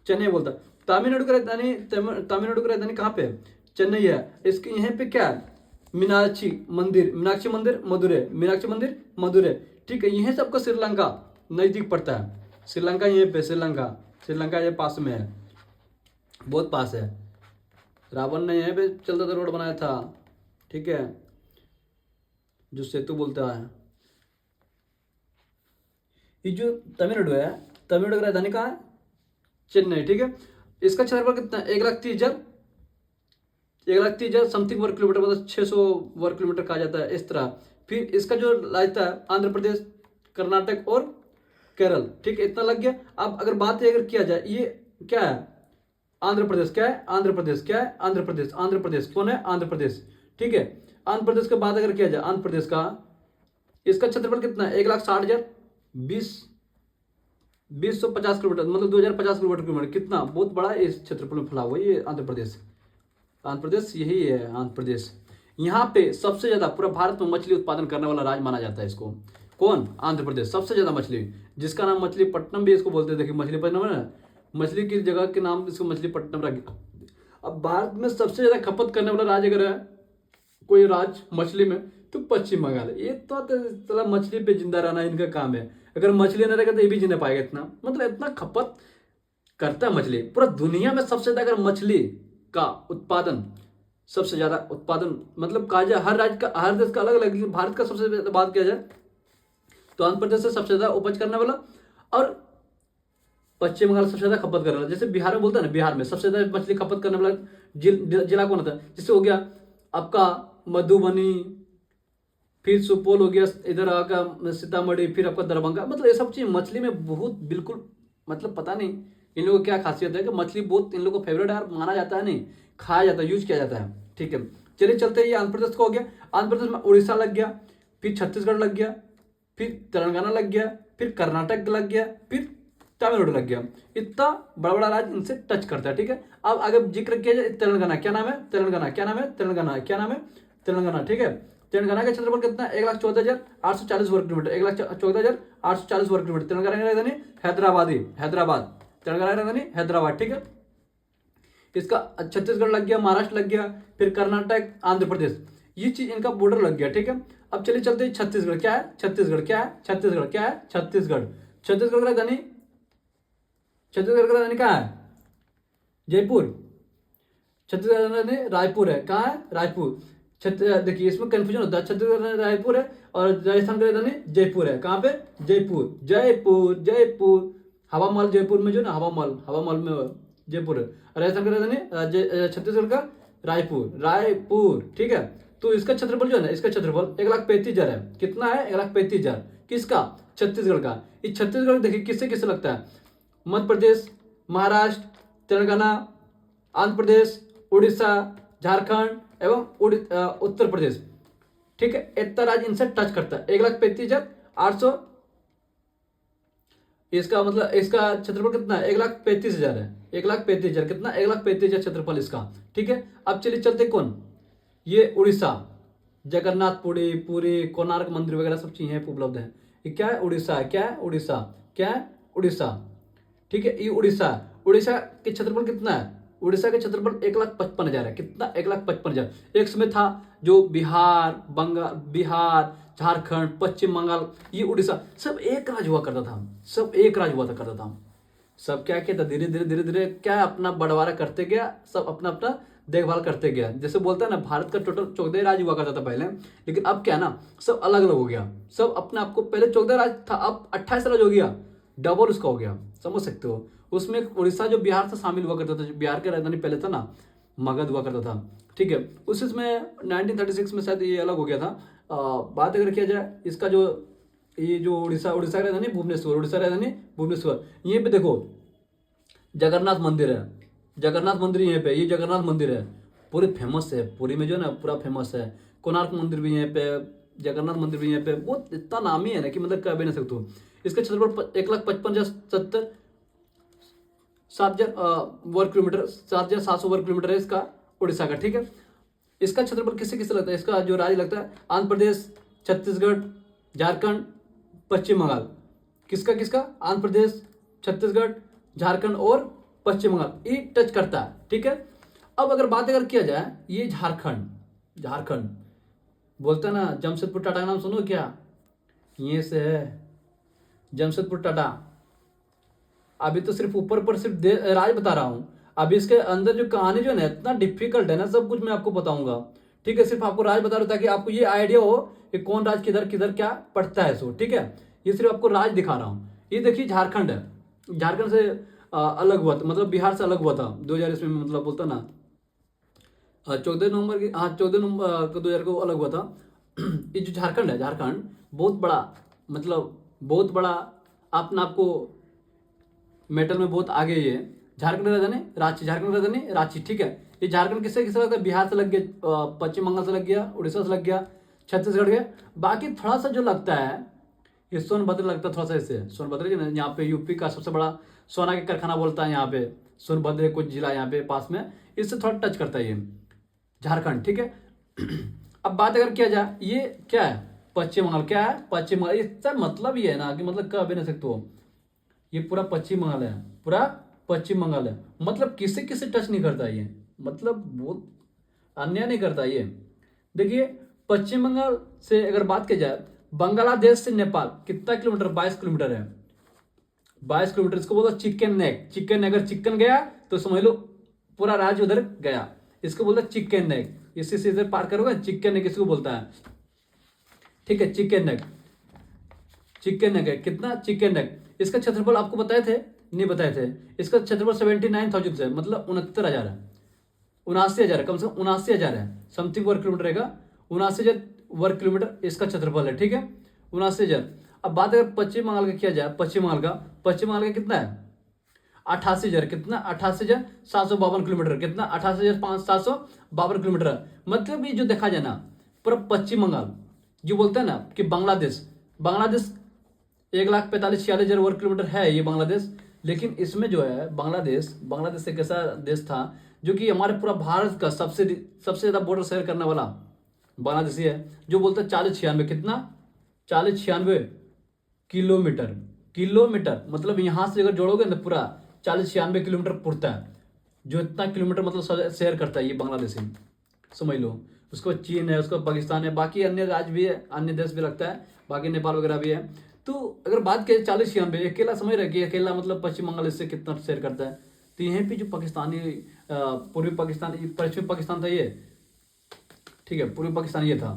चेन्नई बोलता है। तमिलनाडु का राजधानी, तमिलनाडु का राजधानी कहाँ पे है? चेन्नई है। इसके यहाँ पे क्या है? मीनाक्षी मंदिर, मीनाक्षी मंदिर मदुरै, मीनाक्षी मंदिर मदुरै, ठीक है। यहीं से आपको श्रीलंका नजदीक पड़ता है। श्रीलंका यहीं पे, श्रीलंका, श्रीलंका ये पास में है, बहुत पास है। रावण ने यहीं पे चलता था रोड बनाया था, ठीक है, जो सेतु बोलता है। ये जो तमिलनाडु है, तमिलनाडु की राजधानी कहाँ है? चेन्नई, ठीक है। इसका क्षेत्रफल कितना है? 1,30,000, 1,30,000 समथिंग वर्ग किलोमीटर, मतलब 600 वर्ग किलोमीटर कहा जाता है इस तरह। फिर इसका जो लगता है आंध्र प्रदेश, कर्नाटक और केरल, ठीक है, इतना लग गया। अब अगर बात अगर किया जाए, ये क्या है? आंध्र प्रदेश, क्या है? आंध्र प्रदेश, क्या है? आंध्र प्रदेश, आंध्र प्रदेश कौन है? आंध्र प्रदेश, ठीक है। आंध्र प्रदेश के बाद अगर किया जाए आंध्र प्रदेश का, इसका क्षेत्रफल कितना है? 1,60,000, 20,250 किलोमीटर, मतलब 2,050 किलोमीटर, कितना बहुत बड़ा इस क्षेत्रफल में फैला हुआ है ये आंध्र प्रदेश। आंध्र प्रदेश यही है आंध्र प्रदेश। यहाँ पे सबसे ज्यादा पूरा भारत में मछली उत्पादन करने वाला राज्य माना जाता है इसको। कौन? आंध्र प्रदेश। सबसे ज्यादा मछली, जिसका नाम मछलीपट्टनम भी इसको बोलते हैं। देखिए मछलीपट्टनम है ना, मछली की जगह के नाम इसको मछलीपट्टनम रख गया। अब भारत में सबसे ज्यादा खपत करने वाला राज्य अगर है कोई राज्य मछली में, तो पश्चिम बंगाल है। ये तो मछली पे जिंदा रहना इनका काम है। अगर मछली न रहेगा तो ये भी जीने पाएगा इतना, मतलब इतना खपत करता है मछली। पूरा दुनिया में सबसे ज्यादा अगर मछली का उत्पादन, सबसे ज्यादा उत्पादन मतलब कहा जाए, हर राज्य का, हर देश का अलग अलग, भारत का सबसे ज्यादा बात किया जाए तो आंध्र प्रदेश से सबसे ज्यादा उपज करने वाला, और पश्चिम बंगाल सबसे ज्यादा खपत करने वाला। जैसे बिहार में बोलता है ना, बिहार में सबसे ज्यादा मछली खपत करने वाला जिला कौन होता है? जैसे हो गया आपका मधुबनी, फिर सुपौल हो गया, इधर आपका सीतामढ़ी, फिर आपका दरभंगा। मतलब ये सब चीज मछली में बहुत बिल्कुल, मतलब पता नहीं इन लोगों को क्या खासियत है कि मछली बहुत इन लोगों को फेवरेट है, माना जाता है, नहीं खाया जाता है, यूज किया जाता है, ठीक है। चलिए चलते हैं, ये आंध्र प्रदेश का हो गया। आंध्र प्रदेश में उड़ीसा लग गया, फिर छत्तीसगढ़ लग गया, फिर तेलंगाना लग गया, फिर कर्नाटक लग गया, फिर तमिलनाडु लग गया। इतना बड़ा बड़ा राज्य इनसे टच करता है, ठीक है। अब आगे जिक्र किया जाए तेलंगाना, क्या नाम है? तेलंगाना, क्या नाम है? तेलंगाना, क्या नाम है? तेलंगाना, ठीक है। तेलंगाना का क्षेत्रफल कितना है? 1,14,840 वर्ग किलोमीटर, 1,14,840 वर्ग किलोमीटर। तेलंगाना की राजधानी हैदराबादी, हैदराबाद, तेलंगाना की राजधानी हैदराबाद, ठीक है। इसका छत्तीसगढ़ लग गया, महाराष्ट्र लग गया, फिर कर्नाटक, आंध्र प्रदेश, ये चीज इनका बॉर्डर लग गया, ठीक है। अब चलिए चलते हैं छत्तीसगढ़, क्या है? छत्तीसगढ़, क्या है? छत्तीसगढ़, क्या है? छत्तीसगढ़, छत्तीसगढ़ की राजधानी, छत्तीसगढ़ की राजधानी कहाँ है? जयपुर। छत्तीसगढ़ की राजधानी रायपुर है, कहाँ है? रायपुर। देखिए इसमें कंफ्यूजन होता है, छत्तीसगढ़ की राजधानी रायपुर है और राजस्थान की राजधानी जयपुर है। कहाँ पे? जयपुर, जयपुर, जयपुर, हवा महल जयपुर में जो ना, हवा महल, हवा महल में जयपुर है। राजस्थान की राजधानी छत्तीसगढ़ का रायपुर, रायपुर, ठीक है। तो इसका क्षेत्रफल जो है ना, इसका क्षेत्रफल 1,35,000 है। कितना है? 1,35,000। किसका? छत्तीसगढ़ का। इस छत्तीसगढ़ देखिए किससे किससे लगता है? मध्य प्रदेश, महाराष्ट्र, तेलंगाना, आंध्र प्रदेश, उड़ीसा, झारखंड एवं उत्तर प्रदेश, ठीक है। इतना राज्य इनसे टच करता है। 1,35,800, इसका मतलब इसका क्षेत्रफल कितना है? 1,35,000 है। 1,35,000 कितना? 1,35,000 क्षेत्रफल इसका, ठीक है। अब चलिए चलते कौन? ये उड़ीसा, जगन्नाथपुरी, पुरी, कोणार्क मंदिर वगैरह सब चीजें उपलब्ध है। ये क्या है? उड़ीसा है। क्या है? उड़ीसा, क्या है? उड़ीसा, ठीक है। ये उड़ीसा, उड़ीसा के क्षेत्रफल कितना है? उड़ीसा का क्षेत्रफल 1,55,000 है। कितना? 1,55,000। एक समय था जो बिहार, बंगाल, बिहार, झारखंड, पश्चिम बंगाल, ये उड़ीसा सब एक राज्य हुआ करता था, सब एक राज्य हुआ करता था। सब क्या किया था? धीरे धीरे धीरे धीरे क्या अपना बंटवारा करते गया, सब अपना अपना देखभाल करते गया। जैसे बोलता है ना, भारत का टोटल 14 राज्य हुआ करता था पहले, लेकिन अब क्या ना, सब अलग अलग हो गया। सब अपने आप को, पहले 14 राज्य था, अब 28 राज्य हो गया, डबल उसका हो गया, समझ सकते हो। उसमें उड़ीसा जो बिहार से शामिल हुआ करता था, जो बिहार के राजधानी पहले था ना, मगध हुआ करता था, ठीक है। उसमें 1936 में शायद ये अलग हो गया था। बात अगर किया जाए इसका जो ये जो उड़ीसा की राजधानी भुवनेश्वर, उड़ीसा की राजधानी भुवनेश्वर। यहीं पे देखो जगन्नाथ मंदिर है, जगन्नाथ मंदिर यहीं पे, ये जगन्नाथ मंदिर है, पूरी फेमस है, पूरी में जो है ना पूरा फेमस है। कोणार्क मंदिर भी यहीं पे, जगन्नाथ मंदिर भी यहीं पे, वो इतना नामी है ना कि मतलब कह भी नहीं सकते हो। इसका क्षेत्रफल 1,55,70 वर्ग किलोमीटर, 7,700 वर्ग किलोमीटर है इसका, उड़ीसा का, ठीक है। इसका क्षेत्रफल किससे किससे लगता है, इसका जो राज्य लगता है आंध्र प्रदेश, छत्तीसगढ़, झारखंड, पश्चिम बंगाल। किसका किसका, आंध्र प्रदेश, छत्तीसगढ़, झारखंड और पश्चिम बंगाल, ये टच करता है, ठीक है। अब अगर बात अगर किया जाए, ये झारखंड, झारखंड बोलते हैं ना, जमशेदपुर टाटा का नाम सुनो क्या, ये से है जमशेदपुर टाटा। अभी तो सिर्फ ऊपर सिर्फ राज्य बता रहा हूं, अभी इसके अंदर जो कहानी जो है ना इतना डिफिकल्ट है ना, सब कुछ मैं आपको बताऊंगा, ठीक है। सिर्फ आपको राज्य बता रहा हूं ताकि आपको ये आइडिया हो कि कौन राज्य किधर किधर क्या पड़ता है, सो ठीक है। ये सिर्फ आपको राज्य दिखा रहा हूं। ये देखिए झारखंड है, झारखंड से अलग हुआ था, मतलब बिहार से अलग हुआ था 2000 ईस्वी में, मतलब बोलता ना 14 नवंबर की, हाँ 14 नवंबर को 2000 को अलग हुआ था। ये जो झारखंड है, झारखंड बहुत बड़ा, मतलब बहुत बड़ा अपना आपको मेटल में बहुत आगे ये झारखंड राजधानी रांची, झारखंड राजधानी रांची, ठीक है। ये झारखंड किससे किससे लगता है, बिहार से लग गया, पश्चिम बंगाल से लग गया, उड़ीसा से लग गया, छत्तीसगढ़ गया। बाकी थोड़ा सा जो लगता है ये सोनभद्र लगता है, थोड़ा सा इससे सोनभद्र जो यहाँ पे यूपी का सबसे बड़ा सोना का कारखाना बोलता है यहाँ पे, सोनभद्र कुछ जिला यहाँ पे पास में, इससे थोड़ा टच करता है ये झारखंड, ठीक है। अब बात अगर किया जाए, ये क्या है, पश्चिम बंगाल, क्या है पश्चिम बंगाल, इसका मतलब ये है ना कि मतलब कह भी नहीं सकते हो, ये पूरा पश्चिम बंगाल है, पूरा पश्चिम बंगाल है, मतलब किसी किसी टच नहीं करता ये, मतलब बहुत अन्याय नहीं करता ये। देखिए पश्चिम बंगाल से अगर बात की जाए, बांग्लादेश से नेपाल कितना किलोमीटर, 22 किलोमीटर है, 22 किलोमीटर। इसको बोलते चिकन नेक, चिकन नेक, अगर चिकन गया तो समझ लो पूरा राज्य उधर गया, इसको बोलता चिकन नेक। इसी से इधर पार करोगे, चिकन नेक इसको बोलता है, ठीक है। चिकन नेक, चिकन नेक है कितना, चिकन नेक। इसका क्षेत्रफल आपको बताए थे, नहीं बताए थे, इसका क्षेत्रफल 79,000 है, मतलब 69,000 है, 79,000 है, कम से कम 79,000 है, समथिंग वर्ग किलोमीटर रहेगा, 79,000 वर्ग किलोमीटर इसका क्षेत्रफल है, ठीक है, 79,000। अब बात अगर पश्चिम बंगाल का किया जाए, पश्चिम बंगाल का, पश्चिम बंगाल का कितना है, 88,000, कितना 88,752 किलोमीटर, कितना 88,752 किलोमीटर है। मतलब ये जो देखा जाए ना पूरा पश्चिम बंगाल, जो बोलते हैं ना कि बांग्लादेश, बांग्लादेश 1,45,46,000 वर्ग किलोमीटर है ये बांग्लादेश। लेकिन इसमें जो है बांग्लादेश, बांग्लादेश एक ऐसा देश था जो कि हमारे पूरा भारत का सबसे सबसे ज्यादा बॉर्डर शेयर करने वाला बांग्लादेश ही है, जो बोलते हैं 40-96, कितना 40-96 किलोमीटर, किलोमीटर मतलब यहाँ से अगर जोड़ोगे ना पूरा 40-96 किलोमीटर पुरता है, जो इतना किलोमीटर मतलब शेयर करता है ये बांग्लादेश ही, समझ लो। उसको चीन है, उसको पाकिस्तान है, बाकी अन्य राज्य भी है, अन्य देश भी लगता है, बाकी नेपाल वगैरह भी है। तो अगर बात करें 40-96, अकेला समझ रहे कि अकेला मतलब पश्चिम बंगाल इससे कितना शेयर करता है। तो यहीं पे जो पाकिस्तानी पूर्वी पाकिस्तान, पश्चिमी पाकिस्तान था ये, ठीक है, पूर्वी पाकिस्तान ये था।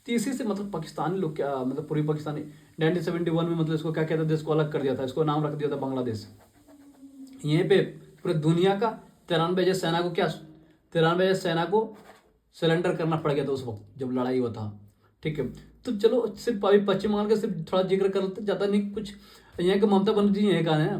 तो इसी से मतलब पाकिस्तानी लोग क्या, मतलब पूर्वी पाकिस्तानी 1971 में मतलब इसको क्या कहता था, देश को अलग कर दिया था, इसको नाम रख दिया था बांग्लादेश। यहीं पे पूरे दुनिया का 93,000 सेना को क्या, 93,000 सेना को सरेंडर करना पड़ गया था उस वक्त जब लड़ाई हुआ था, ठीक है। तो चलो सिर्फ अभी पश्चिम बंगाल का सिर्फ थोड़ा जिक्र कर लेते, ज़्यादा नहीं कुछ। यहाँ के ममता बनर्जी यहीं का है,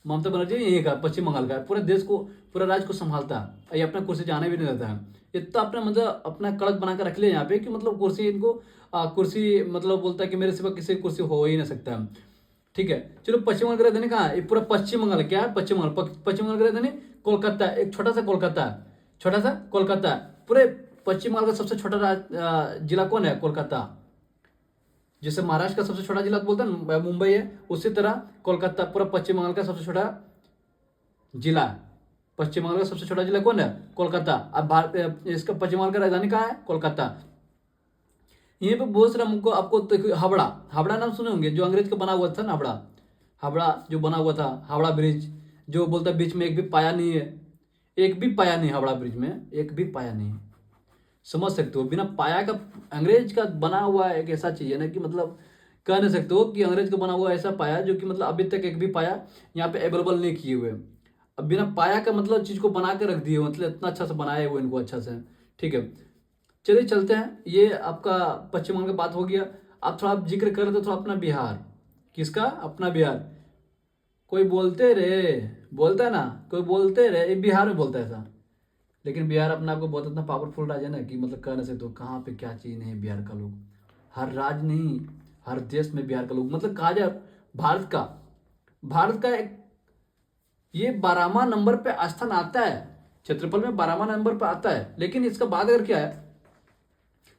ममता बनर्जी यहीं का पश्चिम बंगाल का है, पूरे देश को, पूरा राज्य को संभालता है, ये अपना कुर्सी जाने भी नहीं देता है। इतना अपना मतलब अपना कड़क बना कर रख लिया यहाँ पे कि मतलब कुर्सी इनको कुर्सी मतलब बोलता है कि मेरे सिवा किसी कुर्सी हो ही नहीं सकता है, ठीक है। चलो पश्चिम बंगाल की राजधानी कहाँ है, ये पूरा पश्चिम बंगाल क्या है, पश्चिम बंगाल, पश्चिम बंगाल की राजधानी कोलकाता है, एक छोटा सा कोलकाता है, छोटा सा कोलकाता है। पूरे पश्चिम बंगाल का सबसे छोटा जिला कौन है, कोलकाता। जैसे महाराष्ट्र का सबसे छोटा जिला बोलते हैं मुंबई है, उसी तरह कोलकाता पूरा पश्चिम बंगाल का सबसे छोटा जिला है। पश्चिम बंगाल का सबसे छोटा जिला कौन है, कोलकाता। अब भारत इसका पश्चिम बंगाल का राजधानी कहाँ है, कोलकाता। यहीं पे बहुत सारा हमको आपको तो हावड़ा, हावड़ा नाम सुने होंगे, जो अंग्रेज का बना हुआ था ना, हावड़ा, हावड़ा जो बना हुआ था, हावड़ा ब्रिज, जो बोलता है बीच में एक भी पाया नहीं है, एक भी पाया नहीं, हावड़ा ब्रिज में एक भी पाया नहीं है। समझ सकते हो, बिना पाया का अंग्रेज का बना हुआ एक ऐसा चीज है ना कि मतलब कह नहीं सकते हो कि अंग्रेज का बना हुआ ऐसा पाया जो कि मतलब अभी तक एक भी पाया यहाँ पे अवेलेबल नहीं किए हुए। अब बिना पाया का मतलब चीज को बना के रख दिए, मतलब इतना अच्छा से बनाए हुए इनको अच्छा से, ठीक है। चलिए चलते हैं, ये आपका पश्चिम बंगाल की बात हो गया। आप थोड़ा जिक्र कर दो थोड़ा अपना बिहार। किसका? अपना बिहार। कोई बोलता है ना, कोई बोलते रहे, ये बिहार में बोलता है ऐसा। लेकिन बिहार अपने आप को बहुत इतना पावरफुल राज्य है ना कि मतलब कह नहीं सकते हो कहाँ पे क्या चीज़ नहीं है बिहार का लोग। हर राज्य नहीं, हर देश में बिहार का लोग, मतलब कहा जाए भारत का एक ये 12वां नंबर पे स्थान आता है, क्षेत्रफल में 12वां नंबर पे आता है। लेकिन इसका बाद अगर क्या है,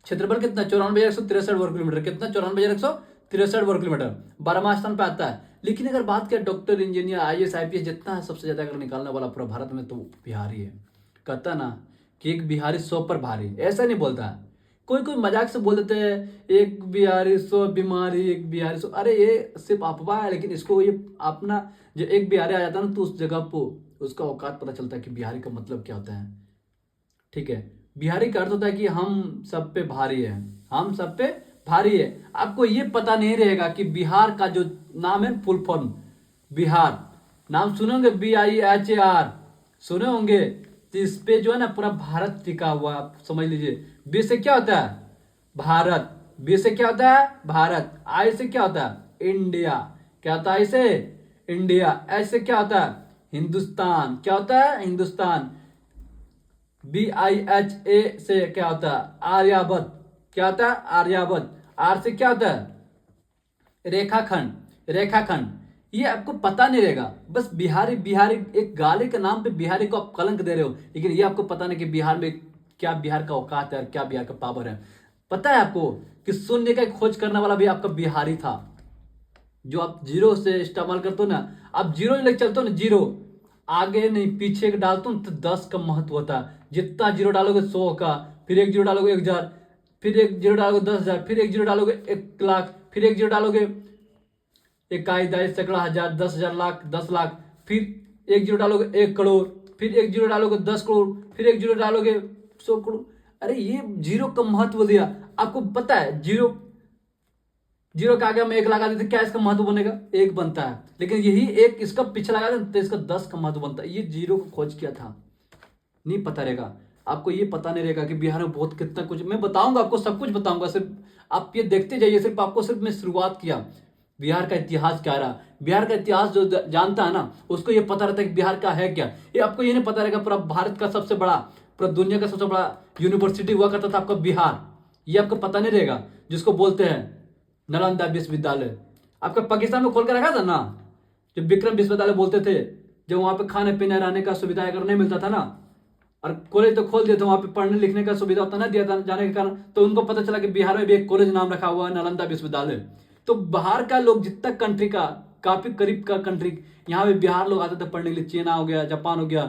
क्षेत्रफल कितना? 94,163 वर्ग किलोमीटर। कितना? 94,163 वर्ग किलोमीटर, 12वां स्थान पे आता है। लेकिन अगर बात करें डॉक्टर, इंजीनियर, IAS, IPS जितना है सबसे ज्यादा अगर निकालने वाला पूरा भारत में तो बिहार ही है। कहता ना कि एक बिहारी 100 पर भारी, ऐसा नहीं बोलता है। कोई कोई मजाक से बोल देते हैं एक बिहारी 100 बीमारी, एक बिहारी 100। अरे ये सिर्फ अफवाह है। लेकिन इसको ये अपना जो एक बिहारी आ जाता है ना तो उस जगह पर उसका औकात पता चलता है कि बिहारी का मतलब क्या होता है। ठीक है, बिहारी का अर्थ होता है कि हम सब पे भारी है, हम सब पे भारी है। आपको ये पता नहीं रहेगा कि बिहार का जो नाम है फुल फॉर्म बिहार, नाम सुने होंगे BIHAR, सुने होंगे। तो इस पे जो है ना पूरा भारत टिका हुआ, आप समझ लीजिए। बी से क्या होता है? भारत। बी से क्या होता है? भारत। आई से क्या होता है? इंडिया। क्या होता है इसे? इंडिया। एच से क्या होता है? हिंदुस्तान। क्या होता है? हिंदुस्तान। BIHA से क्या होता है? आर्यावर्त। क्या होता है? आर्यावर्त। आर से क्या होता है? रेखाखंड। रेखाखंड। ये आपको पता नहीं रहेगा, बस बिहारी बिहारी एक गाली के नाम पे बिहारी को आप कलंक दे रहे हो। लेकिन ये आपको पता नहीं कि बिहार में क्या बिहार का औकात है और क्या बिहार का पावर है। पता है आपको कि शून्य का खोज करने वाला भी आपका बिहारी था। जो आप जीरो से इस्तेमाल करते हो ना, आप जीरो लेके चलते हो ना, जीरो आगे नहीं पीछे डालते हो तो 10 का महत्व होता है। जितना जीरो डालोगे 100 का, फिर एक जीरो डालोगे 1,000, फिर एक जीरो डालोगे 10,000, फिर एक जीरो डालोगे 1 लाख, फिर एक जीरो डालोगे इकाई, दाई, सैकड़ा, हजार, 10,000, लाख, 10 लाख, फिर एक जीरो डालोगे 1 करोड़, फिर एक जीरो डालोगे 10 करोड़, फिर एक जीरो डालोगे 100 करोड़। अरे ये जीरो का महत्व दिया आपको पता है। जीरो जीरो के आगे हम 1 लगा देते क्या इसका महत्व बनेगा? 1 बनता है। लेकिन यही 1 इसका पीछे लगा देते तो इसका 10 का महत्व बनता है। ये जीरो को खोज किया था। नहीं पता रहेगा आपको, ये पता नहीं रहेगा कि बिहार में बहुत कितना कुछ मैं बताऊंगा आपको, सब कुछ बताऊंगा। सिर्फ आप ये देखते जाइए। सिर्फ आपको सिर्फ मैं शुरुआत किया। बिहार का इतिहास क्या रहा, बिहार का इतिहास जो जानता है ना उसको ये पता रहता है कि बिहार का है क्या। ये आपको ये नहीं पता रहेगा पूरा भारत का सबसे बड़ा, पूरा दुनिया का सबसे बड़ा यूनिवर्सिटी हुआ करता था आपका बिहार। ये आपको पता नहीं रहेगा, जिसको बोलते हैं नालंदा विश्वविद्यालय। आपका पाकिस्तान में खोल कर रखा था ना, जो विक्रम विश्वविद्यालय बोलते थे। जब वहां पे खाने पीने रहने का सुविधा अगर नहीं मिलता था ना, और कॉलेज तो खोल दिए थे, वहां पे पढ़ने लिखने का सुविधा उतना नहीं दिया था जाने के कारण, तो उनको पता चला कि बिहार में भी एक कॉलेज नाम रखा हुआ है नालंदा विश्वविद्यालय। तो बाहर का लोग जितना कंट्री का काफी करीब का कंट्री, यहाँ पे बिहार लोग आते थे पढ़ने के लिए। चाइना हो गया, जापान हो गया,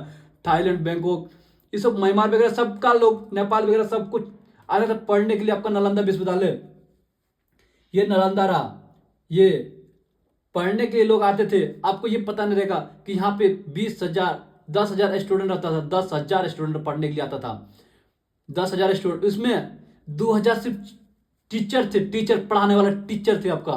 थाईलैंड, बैंकॉक, ये सब म्यांमार वगैरह सबका लोग, नेपाल वगैरह सब कुछ आते थे पढ़ने के लिए आपका नालंदा विश्वविद्यालय। ये नालंदा रहा, ये पढ़ने के लिए लोग आते थे। आपको ये पता नहीं रहेगा कि यहाँ पे 20,000 10,000 स्टूडेंट रहता था। 10,000 स्टूडेंट पढ़ने के लिए आता था। 10,000 स्टूडेंट, उसमें 2,000 सिर्फ टीचर थे। टीचर पढ़ाने वाला टीचर थे आपका,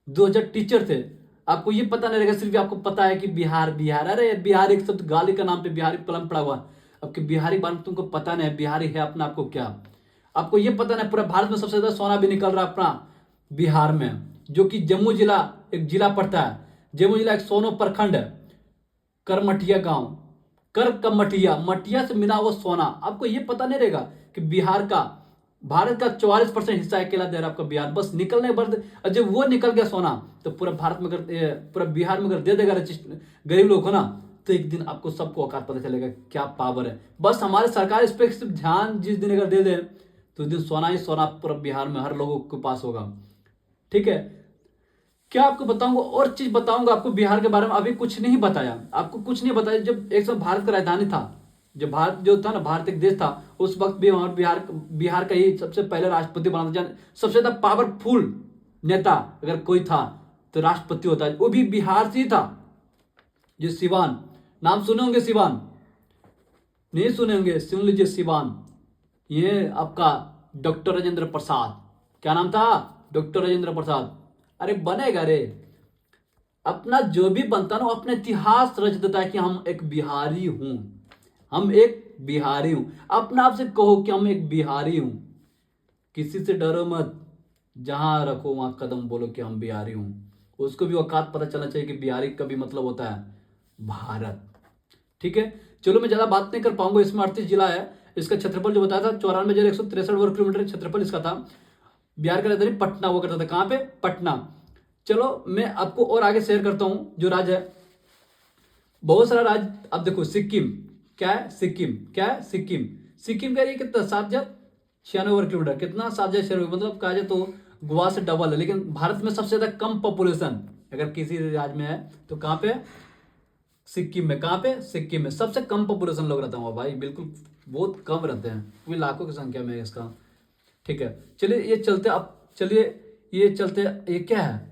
2,000 टीचर थे। आपको ये पता नहीं रहेगा, सिर्फ आपको पता है कि बिहार बिहार। अरे बिहार एक शब्द गाली का नाम पे बिहारी कलम पड़ा हुआ। आपके बिहारी बारे में तुमको पता नहीं है बिहारी है अपना आपको क्या। आपको ये पता नहीं पूरा भारत में सबसे ज्यादा सोना भी निकल रहा है अपना बिहार में, जो कि जम्मू जिला एक जिला पड़ता है। जम्मू जिला एक सोनो प्रखंड है। करमठिया गांव, कर कमठिया, मटिया से मिला हुआ सोना। आपको ये पता नहीं रहेगा कि बिहार का, भारत का 44% हिस्सा अकेला दे रहा है आपका बिहार। बस निकलने पर, जब वो निकल गया सोना तो पूरा भारत में अगर पूरा बिहार में अगर दे देगा गरीब लोग को ना, तो एक दिन आपको सबको औकात पता चलेगा क्या पावर है। बस हमारे सरकार इस पर सिर्फ ध्यान जिस दिन अगर दे दे तो उस दिन सोना ही सोना पूरा बिहार में हर लोगों के पास होगा। ठीक है, क्या आपको बताऊंगा और चीज बताऊंगा आपको बिहार के बारे में। अभी कुछ नहीं बताया, आपको कुछ नहीं बताया। जब एक समय भारत का राजधानी था, जब भारत जो था ना, भारत एक देश था, उस वक्त भी हमारे बिहार का ही सबसे पहले राष्ट्रपति बना था। सबसे ज्यादा पावरफुल नेता अगर कोई था तो राष्ट्रपति होता है, वो भी बिहार से ही था। जो सिवान, नाम सुने होंगे सिवान, नहीं सुने होंगे, सुन लीजिए सिवान। ये आपका डॉक्टर राजेंद्र प्रसाद, क्या नाम था? डॉक्टर राजेंद्र प्रसाद। अरे बनेगा रे, अपना जो भी बनता ना अपने इतिहास रच देता है कि हम एक बिहारी हूं, हम एक बिहारी हूं। अपना आप से कहो कि हम एक बिहारी हूं, किसी से डरो मत। जहां रखो वहां कदम, बोलो कि हम बिहारी हूँ। उसको भी औकात पता चलना चाहिए कि बिहारी का भी मतलब होता है भारत। ठीक है, चलो मैं ज्यादा बात नहीं कर पाऊंगा। इसमें 38 जिला है। इसका क्षेत्रफल जो बताया था 94,163 वर्ग किलोमीटर क्षेत्रफल इसका था। बिहार का राजधानी पटना हुआ करता था। कहां पे? पटना। चलो मैं आपको और आगे शेयर करता हूं जो राज्य है। बहुत सारा राज्य। अब देखो सिक्किम क्या है, सिक्किम क्या है, सिक्किम। सिक्किम का ये कितना 7,096 वर्ग किलोमीटर। कितना? 7,096, मतलब कहा जाए तो गोवा से डबल है। लेकिन भारत में सबसे ज्यादा कम पॉपुलेशन अगर किसी राज्य में है तो कहां पे? सिक्किम में। कहां पे? सिक्किम में सबसे कम पॉपुलेशन लोग रहता हूँ भाई, बिल्कुल बहुत कम रहते हैं, कोई लाखों की संख्या में है इसका। ठीक है, चलिए ये चलते अब, चलिए ये चलते। ये क्या है?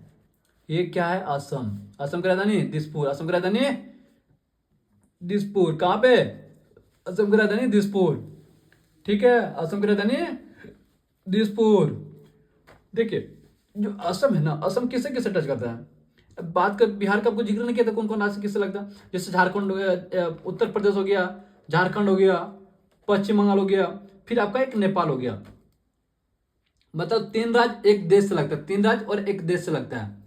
ये क्या है? असम। असम की राजधानी दिसपुर। असम की राजधानी दिसपुर। कहां पे? असम की राजधानी दिसपुर। ठीक है, असम की राजधानी दिसपुर। देखिए जो असम है ना, असम किसे किसे टच करता है? अब बात कर, बिहार का आपको जिक्र नहीं किया था, कौन कौन राज्य किससे लगता है? जैसे झारखंड हो गया, उत्तर प्रदेश हो गया, झारखंड हो गया, पश्चिम बंगाल हो गया, फिर आपका एक नेपाल हो गया। मतलब 3 राज्य एक देश से लगता है, 3 राज्य और एक देश से लगता है।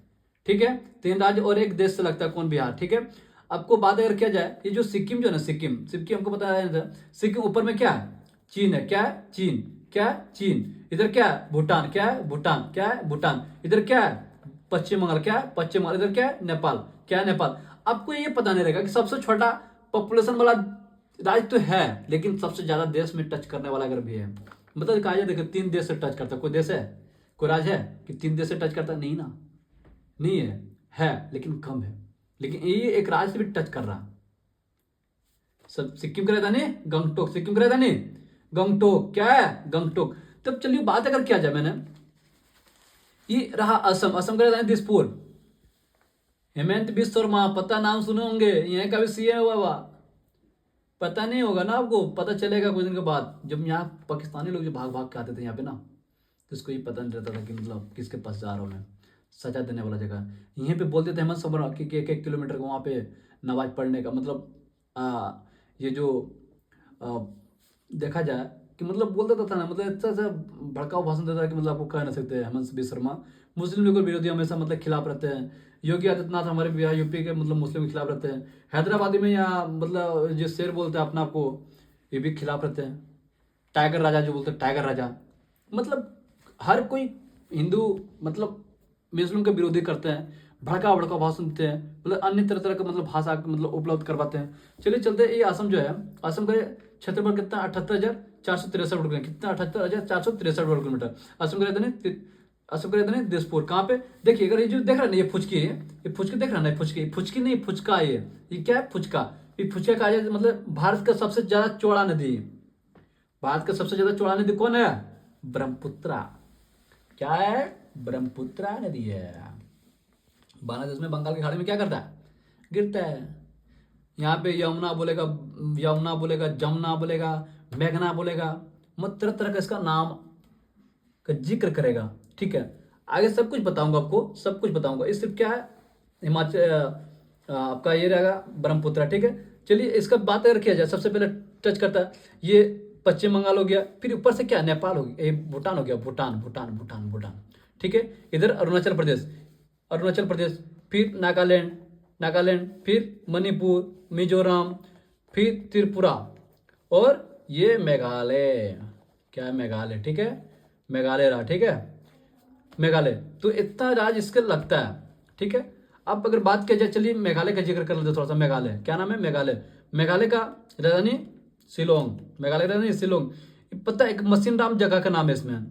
ठीक है, 3 राज्य और एक देश से लगता है। कौन? बिहार। ठीक है, आपको बात अगर किया जाए, ये जो सिक्किम जो है ना, सिक्किम, सिक्किम हमको पता है। सिक्किम ऊपर में क्या है? चीन है। क्या है? चीन। क्या है? चीन। इधर क्या है? भूटान। क्या है? भूटान। क्या है? भूटान। इधर क्या है? पश्चिम बंगाल। क्या है? पश्चिम बंगाल। इधर क्या है? नेपाल। क्या है? नेपाल। आपको ये पता नहीं रहेगा कि सबसे छोटा पॉपुलेशन वाला राज्य तो है, लेकिन सबसे ज्यादा देश में टच करने वाला अगर भी है। मतलब कहा जाए, देखो 3 देश से टच करता है। कोई देश है, कोई राज्य है कि 3 देश से टच करता है? नहीं ना, नहीं है लेकिन कम है। लेकिन ये एक राज्य से भी टच कर रहा। सब सिक्किम की राजधानी गंगटोक। सिक्किम की राजधानी गंगटोक। क्या है? गंगटोक। तब चलिए बात अगर किया जाए, मैंने ये रहा असम। असम की राजधानी दिसपुर। हेमंत बिश्व शर्मा, पता नाम सुने होंगे, यहाँ का भी सीएम हुआ हुआ। पता नहीं होगा ना आपको, पता चलेगा कुछ दिन के बाद, जब यहाँ पाकिस्तानी लोग जो भाग भाग के आते थे यहाँ पे ना, तो इसको ये पता नहीं रहता था कि मतलब किसके पास जा रहा हूँ मैं। सजा देने वाला जगह यहीं पे बोलते थे हेमंत सोरेन कि 1-1 किलोमीटर का वहाँ पे नमाज पढ़ने का मतलब ये जो आ, देखा जाए कि मतलब बोलता था ना, मतलब अच्छा सा भड़काऊ भाषण देता है कि मतलब आपको कह नहीं सकते। हेमंत बिश्व शर्मा मुस्लिम लीग के विरोधी हमेशा मतलब खिलाफ रहते हैं। योगी आदित्यनाथ हमारे बिहार यूपी के मतलब मुस्लिम के खिलाफ रहते हैं। हैदराबादी में यहाँ मतलब जो शेर बोलते हैं अपना आपको, ये भी खिलाफ रहते हैं। टाइगर राजा जो बोलते हैं, टाइगर राजा। मतलब हर कोई हिंदू मतलब मुस्लिम के विरोधी करते हैं, भड़का भड़का भाषण देते हैं, मतलब अन्य तरह तरह का मतलब भाषा मतलब उपलब्ध करवाते हैं। चलिए चलते हैं, ये असम जो है, असम का क्षेत्रफल कितना? 78,463 वर्ग किलोमीटर। कितना? 78,463 वर्ग किलोमीटर। असम का राजधानी, असम का राजधानी दिसपुर। कहाँ पे? देखिए अगर ये जो देख रहा है ना, ये फुचकी है, ये फुचकी देख रहा है ना, फुचकी, फुचकी नहीं फुचका है ये क्या है? फुचका। ये फुचका कहा जाए मतलब भारत का सबसे ज्यादा चौड़ा नदी है। भारत का सबसे ज्यादा चौड़ा नदी कौन है? ब्रह्मपुत्रा। क्या है? ब्रह्मपुत्रा नदी है। बांग्लादेश में बंगाल की खाड़ी में क्या करता है? गिरता है। यहाँ पे यमुना बोलेगा, यमुना बोलेगा, जमुना बोलेगा, मेघना बोलेगा, मत तरह तरह का इसका नाम का जिक्र करेगा। ठीक है, आगे सब कुछ बताऊंगा आपको, सब कुछ बताऊंगा। इस सिर्फ क्या है? हिमाचल आपका ये रहेगा ब्रह्मपुत्रा। ठीक है, चलिए इसका बात अगर किया जाए, सबसे पहले टच करता है ये पश्चिम बंगाल हो गया, फिर ऊपर से क्या? नेपाल हो गया, ये भूटान हो गया, भूटान भूटान भूटान भूटान। ठीक है, इधर अरुणाचल प्रदेश, अरुणाचल प्रदेश, फिर नागालैंड, नागालैंड, फिर मणिपुर, मिजोरम, फिर त्रिपुरा, और ये मेघालय। क्या है? मेघालय। ठीक है, मेघालय रहा। ठीक है, मेघालय। तो इतना राज्य इसके लगता है। ठीक है, अब अगर बात किया जाए, चलिए मेघालय का जिक्र कर लेते थोड़ा सा। मेघालय क्या नाम है? मेघालय। मेघालय का राजधानी शिलोंग। मेघालय का राजधानी शिलोंग। पता है एक मशीन राम जगह का नाम है इसमें।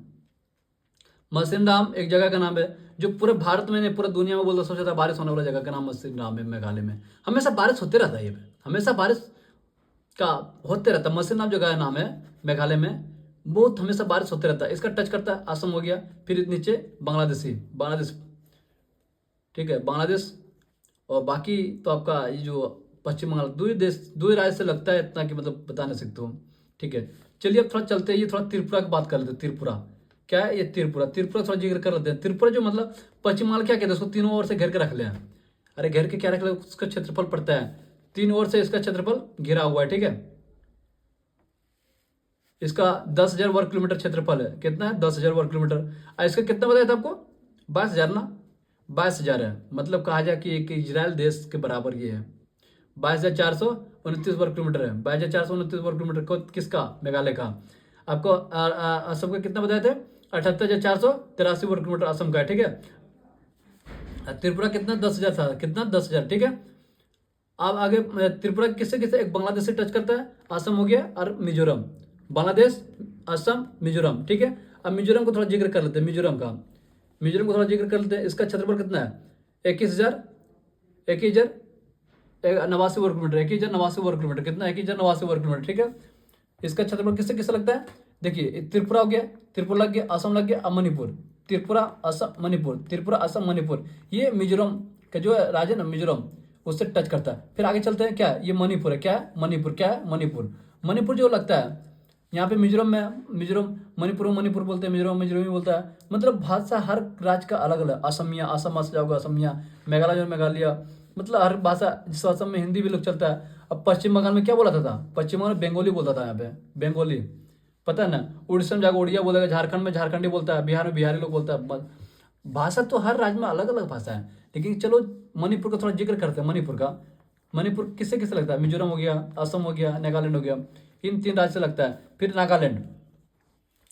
मशीन राम एक जगह का नाम है जो पूरे भारत में नहीं, पूरे दुनिया में बोलते सबसे ज्यादा बारिश होने वाला जगह का नाम मशीन राम है। मेघालय में हमेशा बारिश होते रहता है, ये पे हमेशा बारिश का होते रहता है। मशीन राम जगह का नाम है मेघालय में, बहुत हमेशा बारिश होते रहता है। इसका टच करता है असम हो गया, फिर नीचे बांग्लादेशी, बांग्लादेश। ठीक है, बांग्लादेश, और बाकी तो आपका ये जो पश्चिम बंगाल, दो ही देश, दो ही राज्य से लगता है इतना कि मतलब बता नहीं सकते हो। ठीक है, चलिए अब थोड़ा चलते हैं, ये थोड़ा त्रिपुरा की बात कर लेते हैं। त्रिपुरा क्या है? ये त्रिपुरा, त्रिपुरा थोड़ा जिक्र कर लेते हैं। त्रिपुरा जो मतलब पश्चिम बंगाल क्या कहते हैं उसको, तीनों ओर से घेर के रख ले हैं। अरे घेर के क्या रख ले? उसका क्षेत्रफल पड़ता है, तीन ओर से इसका क्षेत्रफल घिरा हुआ है। ठीक है, इसका 10,000 वर्ग किलोमीटर क्षेत्रफल है। कितना है? 10,000 वर्ग किलोमीटर। और इसका कितना बताया था आपको? 22,000 ना, 22,000 है। मतलब कहा जाए कि एक इजराइल देश के बराबर ये है। 22,429 वर्ग किलोमीटर है। 22,429 वर्ग किलोमीटर को किसका? मेघालय का। आपको असम का कितना बताए थे? 78,483 वर्ग किलोमीटर असम का है, ठीक है। त्रिपुरा कितना? 10,000 था। कितना? 10,000, ठीक है। अब आगे त्रिपुरा किससे किससे? एक बांग्लादेश से टच करता है, असम हो गया, और मिजोरम। बांग्लादेश, असम, मिजोरम, ठीक है। अब मिजोरम को थोड़ा जिक्र कर लेते हैं। मिजोरम का, मिजोरम को थोड़ा जिक्र कर लेते हैं। इसका क्षेत्रफल कितना है? 21,000, 21,089 वर्ग किलोमीटर। 21,089 वर्ग किलोमीटर। कितना? 21,089 वर्ग किलोमीटर, ठीक है। इसका क्षेत्रफल किससे किससे लगता है? देखिए, त्रिपुरा हो गया, त्रिपुरा लग गया, असम लग गया, अब मणिपुर। त्रिपुरा, असम, मणिपुर, त्रिपुरा, असम, मणिपुर। ये मिजोरम का जो है राज्य ना, मिजोरम, उससे टच करता है। फिर आगे चलते हैं, क्या है? ये मणिपुर है। क्या है? मणिपुर। क्या है? मणिपुर। मणिपुर जो लगता है यहाँ पे मिजोरम में, मिजोरम, मणिपुर में मणिपुर बोलते हैं, मिजोरम मिजोरमी बोलता है। मतलब भाषा हर राज्य का अलग अलग। असमिया, असम भाषा जाओगे असमिया, मेघालय जो मेघालय, मतलब हर भाषा। जिस असम में हिंदी भी लोग चलता है। अब पश्चिम बंगाल में क्या बोला था? पश्चिम बंगाल में बंगाली बोलता था। यहाँ पे बंगाली, पता है ना। उड़ीसा में जाकर उड़िया बोलेगा, झारखंड में झारखंडी बोलता है, बिहार में बिहारी लोग बोलता है। भाषा तो हर राज्य में अलग अलग भाषा है। लेकिन चलो मणिपुर का थोड़ा जिक्र करते हैं। मणिपुर का, मणिपुर किससे किससे लगता है? मिजोरम हो गया, असम हो गया, नागालैंड हो गया। इन 3 राज्य से लगता है। फिर नागालैंड,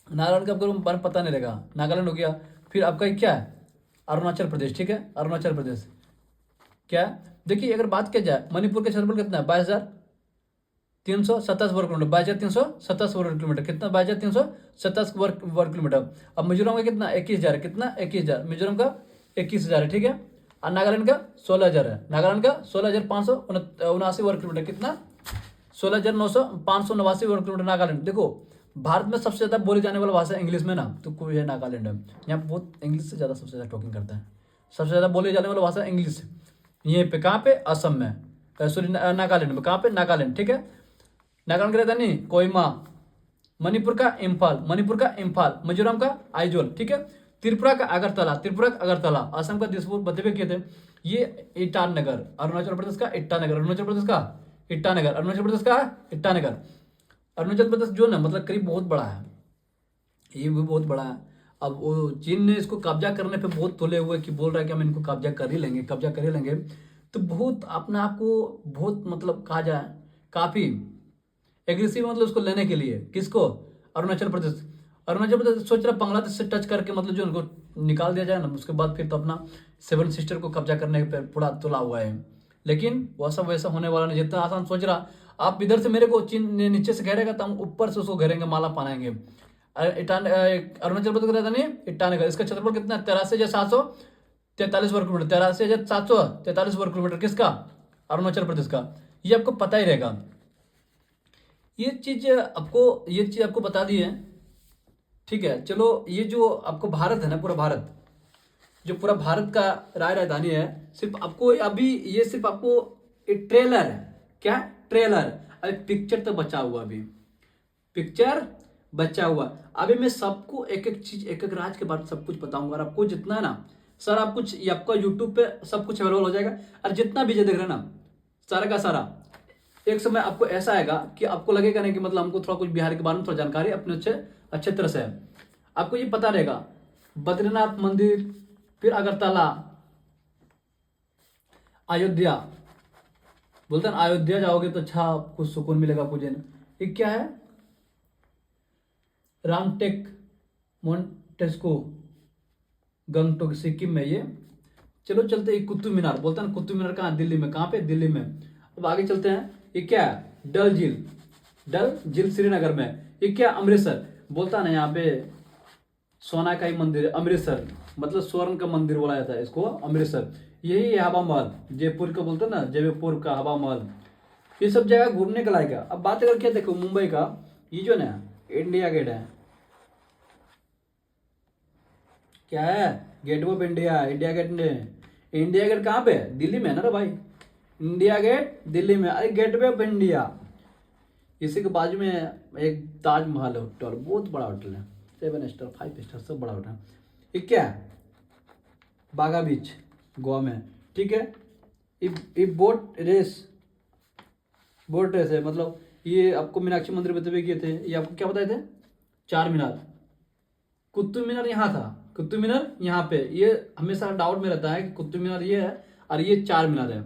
नागालैंड का आपको बारे में पता नहीं रहेगा। नागालैंड हो गया। फिर आपका क्या है? अरुणाचल प्रदेश, ठीक है। अरुणाचल प्रदेश क्या है? देखिए, अगर बात किया जाए मणिपुर का क्षेत्रफल कितना है? 22,327 वर्ग किलोमीटर। 22,327 वर्ग किलोमीटर। कितना? 22,327 वर्ग किलोमीटर। अब मिजोरम का कितना? 21,000 है। कितना? 21,000। मिजोरम का 21,000 है, ठीक है। और नागालैंड का 16,000 है। नागालैंड का 16,579 वर्ग किलोमीटर। कितना? 16,589 वर्ग किलोमीटर नागालैंड। देखो, भारत में सबसे ज्यादा बोली जाने वाला भाषा इंग्लिश में ना, तो कोई है नागालैंड है। यहाँ बहुत इंग्लिश से ज्यादा सबसे ज्यादा टॉकिंग करता है। सबसे ज्यादा बोली जाने वाला भाषा इंग्लिश। यहीं पे कहाँ पे? असम में, सॉरी नागालैंड में। कहाँ पे? नागालैंड, ठीक है। नागालैंड का राजधानी कोहिमा। मणिपुर का इम्फाल, मणिपुर का इम्फाल। मिजोरम का आइजोल, ठीक है। त्रिपुरा का अगरतला, त्रिपुरा का अगरतला। असम का दिसपुर, बदले किए थे ये ईटानगर। अरुणाचल प्रदेश का ईटानगर, अरुणाचल प्रदेश का ईटानगर, अरुणाचल प्रदेश का ईटानगर। अरुणाचल प्रदेश जो ना, मतलब करीब बहुत बड़ा है, ये भी बहुत बड़ा है। अब वो चीन ने इसको कब्जा करने पे बहुत तुले हुए कि बोल रहा है कि हम इनको कब्जा कर ही लेंगे, कब्जा कर ही लेंगे। तो बहुत अपने आप को बहुत, मतलब कहा जाए, काफी एग्रेसिव, मतलब उसको लेने के लिए। किसको? अरुणाचल प्रदेश। अरुणाचल प्रदेश सोच रहा है बांग्लादेश से टच करके, मतलब जो उनको निकाल दिया जाए ना, उसके बाद फिर तो अपना 7 सिस्टर को कब्जा करने पे पूरा तुला हुआ है। लेकिन वैसा वैसा होने वाला नहीं, जितना आसान सोच रहा। आप इधर से मेरे को चीन ने नीचे से घेरेगा तो हम ऊपर से उसको घेरेंगे, माला पहनाएंगे। अरुणाचल प्रदेश का राजधानी ईटानगर। इसका क्षेत्रफल कितना है? 83,743 वर्ग किलोमीटर। 83,743 वर्ग किलोमीटर। किसका? अरुणाचल प्रदेश का। ये आपको पता ही रहेगा। ये चीज आपको बता दी है, ठीक है। चलो, ये जो आपको भारत है ना, पूरा भारत, जो पूरा भारत का राजधानी है, सिर्फ आपको अभी ये सिर्फ आपको एक ट्रेलर है। क्या? ट्रेलर। अभी पिक्चर तो बचा हुआ, अभी पिक्चर बचा हुआ। अभी मैं सबको एक एक चीज, एक एक राज्य के बारे में सब कुछ बताऊंगा। और आपको जितना है ना सर, आप कुछ ये आपका यूट्यूब पे सब कुछ अवेलेबल हो जाएगा। और जितना भी देख रहे हैं ना, सारा का सारा, एक समय आपको ऐसा आएगा कि आपको लगेगा नहीं कि मतलब हमको थोड़ा कुछ बिहार के बारे में थोड़ा जानकारी अपने अच्छे तरह से है। आपको ये पता रहेगा बद्रीनाथ मंदिर, फिर अगरतला, अयोध्या। बोलते हैं ना, अयोध्या जाओगे तो अच्छा कुछ सुकून मिलेगा कुछ दिन। ये क्या है? रामटेक मोन्टेस्को, गंगटोक, सिक्किम में ये। चलो चलते हैं कुतुब मीनार। बोलते हैं कुतुब मीनार कहाँ? दिल्ली में। कहाँ पे? दिल्ली में। अब आगे चलते हैं। ये क्या है? डल झील, डल झील श्रीनगर में। ये क्या? अमृतसर। बोलता ना यहाँ पे सोना का ही मंदिर है, अमृतसर, मतलब स्वर्ण का मंदिर बोला जाता है इसको, अमृतसर। यही है हवा महल, जयपुर का बोलते हैं ना, जयपुर का हवा महल। ये सब जगह घूमने का लायक है। अब बात अगर क्या, देखो मुंबई का ये जो ना इंडिया गेट है, क्या है? Gate of India, India gate ने। इंडिया गेट कहाँ पे है? दिल्ली में है ना रे भाई। इंडिया गेट दिल्ली में। अरे गेटवे ऑफ इंडिया, इसी के बाजू में एक ताजमहल है, होटल, बहुत बड़ा होटल है, 7 स्टार 5 स्टार सब बड़ा होटल है। ये क्या है? बागा बीच, गोवा में, ठीक है। ये बोट रेस है, मतलब ये आपको मीनाक्षी मंदिर बताए किए थे, ये आपको क्या बताए थे, चार मीनार। कुतुब मीनार यहाँ था, कुतुब मीनार यहाँ पे, ये हमेशा डाउट में रहता है कि कुतुब मीनार ये है और ये चार मीनार है,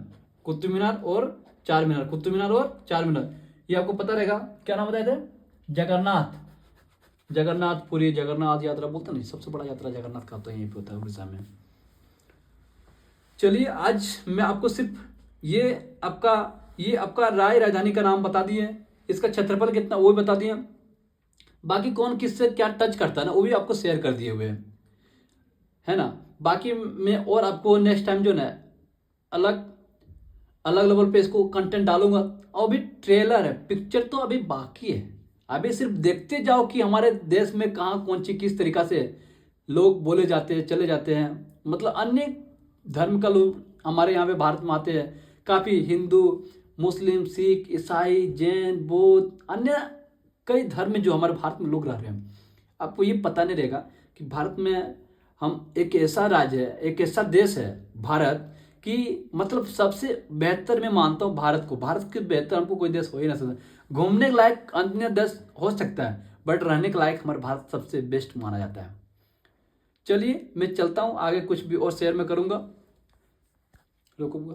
कुतुब मीनार और चार मीनार, कुतुब मीनार और चार मीनार, ये आपको पता रहेगा। क्या नाम बताए थे, जगन्नाथ, जगन्नाथपुरी, जगन्नाथ यात्रा बोलते नहीं, सबसे बड़ा यात्रा जगन्नाथ का तो यहीं पे होता है उड़ीसा में। चलिए आज मैं आपको सिर्फ ये आपका राय राजधानी का नाम बता दिए, इसका क्षेत्रफल कितना वो भी बता दिए, बाकी कौन किससे क्या टच करता है ना वो भी आपको शेयर कर दिए हुए हैं, है ना। बाकी मैं और आपको नेक्स्ट टाइम जो ना अलग अलग लेवल पे इसको कंटेंट डालूंगा। और अभी ट्रेलर है, पिक्चर तो अभी बाकी है, अभी सिर्फ देखते जाओ कि हमारे देश में कहाँ कौन सी किस तरीका से लोग बोले जाते हैं, चले जाते हैं, मतलब अन्य धर्म का लोग हमारे यहाँ पे भारत में आते हैं, काफ़ी हिंदू, मुस्लिम, सिख, ईसाई, जैन, बौद्ध, अन्य कई धर्म में जो हमारे भारत में लोग रह रहे हैं। आपको ये पता नहीं रहेगा कि भारत में हम एक ऐसा राज्य है, एक ऐसा देश है भारत कि मतलब सबसे बेहतर मैं मानता हूँ भारत को, भारत के बेहतर हमको कोई देश हो ही ना सकता। घूमने के लायक अन्य देश हो सकता है बट रहने के लायक हमारा भारत सबसे बेस्ट माना जाता है। चलिए मैं चलता हूँ, आगे कुछ भी और शेयर में करूँगा, रुकूंगा।